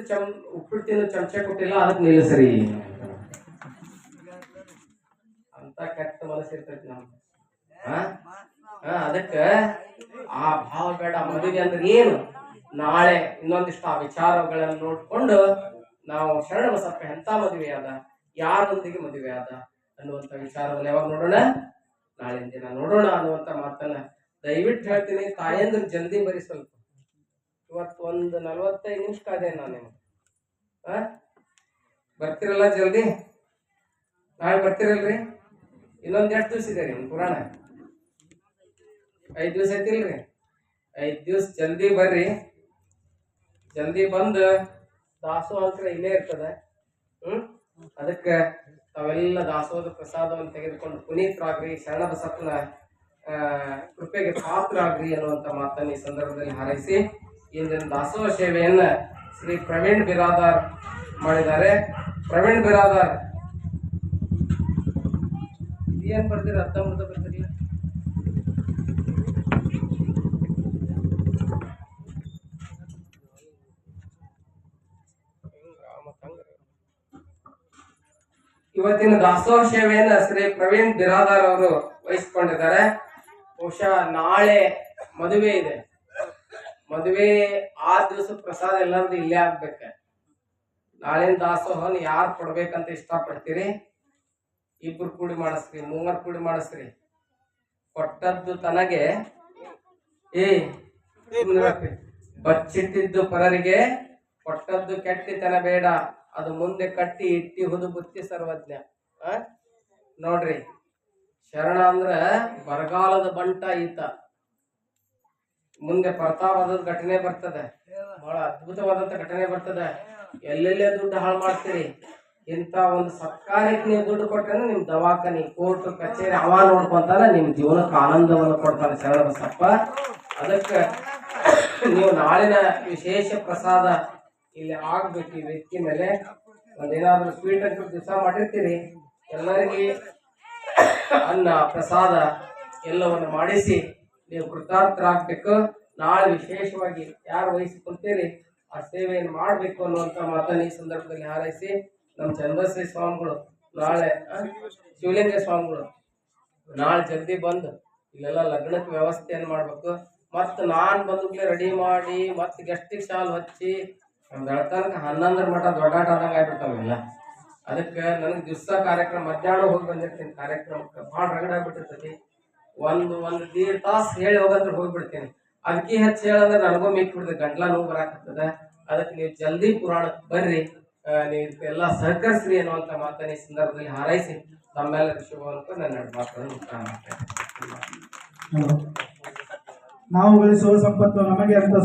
ತಿನ್ನು ಚಮಚ ಕೊಟ್ಟಿಲ್ಲ, ಅದಕ್ಕೆ ನಿಲ್ಲಿಸ್ರಿ ಅಂತ ಕೆಟ್ಟ ಮನಸ್ಸಿರ್ತೈತಿ ನಮ್ಗೆ. ಅದಕ್ಕ ಆ ಭಾವ ಬೇಡ. ಮದುವೆ ಅಂದ್ರೆ ಏನು? ನಾಳೆ ಇನ್ನೊಂದಿಷ್ಟು ಆ ವಿಚಾರಗಳನ್ನು ನೋಡ್ಕೊಂಡು ನಾವು ಶರಣಬಸಪ್ಪ ಎಂತ ಮದುವೆ ಆದ, ಯಾರೊಂದಿಗೆ ಮದುವೆ ಆದ ಅನ್ನುವಂತ ವಿಚಾರವನ್ನು ಯಾವಾಗ ನೋಡೋಣ? ನಾಳಿನ ದಿನ ನೋಡೋಣ ಅನ್ನುವಂತ ಮಾತನ್ನ ದಯವಿಟ್ಟು ಹೇಳ್ತೀನಿ. ತಾಯಂದ್ರೆ ಜಲ್ದಿ ಬರೀ ಸ್ವಲ್ಪ. ಇವತ್ತು ಒಂದು 45 ನಿಮಿಷ ಕಾದೆ ನಾನು ನಿಮ್ಗೆ. ಬರ್ತಿರಲ್ಲ ಜಲ್ದಿ? ನಾಳೆ ಬರ್ತಿರಲ್ರಿ? ಇನ್ನೊಂದ್ 2 ದಿವಸ ಇದೆ ರೀ ಪುರಾಣ. 5 ದಿವಸ ಐತಿಲ್ರಿ? 5 ದಿವಸ ಜಲ್ದಿ ಬರ್ರಿ. ಜಲ್ದಿ ಬಂದು ದಾಸೋಹ ಅಂತ ಇಲ್ಲೇ ಇರ್ತದೆ. ಅದಕ್ಕೆ ತಾವೆಲ್ಲ ದಾಸೋಹದ ಪ್ರಸಾದವನ್ನು ತೆಗೆದುಕೊಂಡು ಪುನೀತರಾಗ್ರಿ, ಶರಣಬಸಪ್ಪನ ಕೃಪೆಗೆ ಪಾತ್ರರಾಗ್ರಿ ಅನ್ನುವಂತ ಮಾತನ್ನು ಈ ಸಂದರ್ಭದಲ್ಲಿ ಹಾರೈಸಿ ಇಂದಿನ ದಾಸೋಹ ಸೇವೆಯನ್ನ ಶ್ರೀ ಪ್ರವೀಣ್ ಬಿರಾದಾರ್ ಮಾಡಿದ್ದಾರೆ. ಪ್ರವೀಣ್ ಬಿರಾದಾರ್ ಏನ್ ಬರ್ತೀರ? ಅರ್ಧ ಮುರ್ಧ ಬರ್ತಿರ್ಲಿಲ್ಲ. ಇವತ್ತಿನ ದಾಸೋಹ ಸೇವೆಯನ್ನ ಶ್ರೀ ಪ್ರವೀಣ್ ಬಿರಾದಾರ್ ಅವರು ವಹಿಸಿಕೊಂಡಿದ್ದಾರೆ. ಬಹುಶಃ ನಾಳೆ ಮದುವೆ ಇದೆ. ಮದುವೆ ಆ ದಿವಸ ಪ್ರಸಾದ ಎಲ್ಲರದು ಇಲ್ಲೇ ಆಗ್ಬೇಕ. ನಾಳಿನ ದಾಸೋಹನ್ ಯಾರು ಕೊಡ್ಬೇಕಂತ ಇಷ್ಟಪಡ್ತೀರಿ? 2 ಕೂಡಿ ಮಾಡಿಸ್ರಿ, 3 ಕೂಡಿ ಮಾಡಿಸ್ರಿ. ಕೊಟ್ಟದ್ದು ತನಗೆ ಬಚ್ಚಿಟ್ಟಿದ್ದು ಪರರಿಗೆ, ಕೊಟ್ಟದ್ದು ಕೆಟ್ಟಿತನ ಬೇಡ, ಅದು ಮುಂದೆ ಕಟ್ಟಿ ಇಟ್ಟಿ ಹುದು ಬುತ್ತಿ ಸರ್ವಜ್ಞ. ನೋಡ್ರಿ, ಶರಣ ಅಂದ್ರ ಬರಗಾಲದ ಬಂಟ ಈತ. ಮುಂದೆ ಪ್ರತಾಪದ ಘಟನೆ ಬರ್ತದೆ, ಬಹಳ ಅದ್ಭುತವಾದಂತ ಘಟನೆ ಬರ್ತದೆ. ಎಲ್ಲೆಲ್ಲೇ ದುಡ್ಡು ಹಾಳು ಮಾಡ್ತೀರಿ, ಇಂತ ಒಂದು ಸರ್ಕಾರಕ್ಕೆ ನೀವು ದುಡ್ಡು ಕೊಟ್ಟರೆ ನಿಮ್ ದವಾಖಾನಿ, ಕೋರ್ಟ್, ಕಚೇರಿ ಅವ ನೋಡ್ಕೊಂತಾನೆ, ನಿಮ್ ಜೀವನಕ್ಕೆ ಆನಂದವನ್ನು ಕೊಡ್ತಾನೆ ಶರಣಬಸಪ್ಪ. ಅದಕ್ಕೆ ನೀವು ನಾಳಿನ ವಿಶೇಷ ಪ್ರಸಾದ ಇಲ್ಲಿ ಆಗ್ಬೇಕು. ಈ ವ್ಯಕ್ತಿ ಮೇಲೆ ಒಂದೇನಾದ್ರೂ ಸ್ವೀಟ್ ಅಂತ ದಿವಸ ಮಾಡಿರ್ತೀರಿ, ಎಲ್ಲರಿಗೆ ಅನ್ನ ಪ್ರಸಾದ ಎಲ್ಲವನ್ನು ಮಾಡಿಸಿ ನೀವು ಕೃತಾರ್ಥರಾಗಬೇಕು. ನಾಳೆ ವಿಶೇಷವಾಗಿ ಯಾರು ವಹಿಸಿಕೊಳ್ತೀರಿ ಆ ಸೇವೆಯನ್ನು ಮಾಡಬೇಕು ಅನ್ನುವಂತ ಮಾತನ್ನು ಈ ಸಂದರ್ಭದಲ್ಲಿ ಹಾರೈಸಿ, ನಮ್ಮ ಚಂದ್ರಶ್ರೀ ಸ್ವಾಮಿಗಳು ನಾಳೆ, ಶಿವಲಿಂಗ ಸ್ವಾಮಿಗಳು ನಾಳೆ ಜಲ್ದಿ ಬಂದು ಇಲ್ಲೆಲ್ಲ ಲಗ್ನಕ್ಕೆ ವ್ಯವಸ್ಥೆಯನ್ನು ಮಾಡ್ಬೇಕು. ಮತ್ತು ನಾನು ಬಂದುಕ್ಲೆ ರೆಡಿ ಮಾಡಿ ಮತ್ತು ಗೆಸ್ಟಿಗೆ ಶಾಲ್ ಹಚ್ಚಿ ಬೆಳತನಕ 11 ಮಟ ದೊಡ್ಡಾಟ ಆದಂಗೆ ಆಗ್ಬಿಡ್ತಾವಿಲ್ಲ. ಅದಕ್ಕೆ ನನಗೆ ದಿವಸ ಕಾರ್ಯಕ್ರಮ ಮಧ್ಯಾಹ್ನ ಹೋಗಿ ಬಂದಿರ್ತೀನಿ. ಕಾರ್ಯಕ್ರಮಕ್ಕೆ ಭಾಳ ರಗಡ ಆಗ್ಬಿಟ್ಟಿರ್ತೈತಿ. ಒಂದು ತಾಸು ಹೇಳಿ ಹೋಗಂದ್ರೆ ಹೋಗ್ಬಿಡ್ತೀನಿ. ಅದಕ್ಕೆ ಹೆಚ್ಚು ಹೇಳಂದ್ರೆ ನನಗೂ ಮೀಕ್ ಬಿಡ್ತದೆ, ಗಂಟ್ಲ ನೋವು ಬರಾಕತ್ತದ. ಅದಕ್ಕೆ ನೀವು ಜಲ್ದಿ ಪುರಾಣಕ್ಕೆ ಬರ್ರಿ, ನೀವು ಎಲ್ಲ ಸಹಕರಿಸ್ರಿ ಅನ್ನುವಂಥ ಮಾತನ್ನ ಈ ಸಂದರ್ಭದಲ್ಲಿ ಹಾರೈಸಿ ತಮ್ಮೆಲ್ಲರ ಶುಭ ಅನ್ಕೊಂಡು ನನ್ನ 2 ಮಾತನ್ನು ಮುಕ್ತಾಯ ಮಾಡ್ತೇನೆ. ನಾವು ಗಳಿಸುವ ಸಂಪತ್ತು ನಮಗೆ ಅಂತ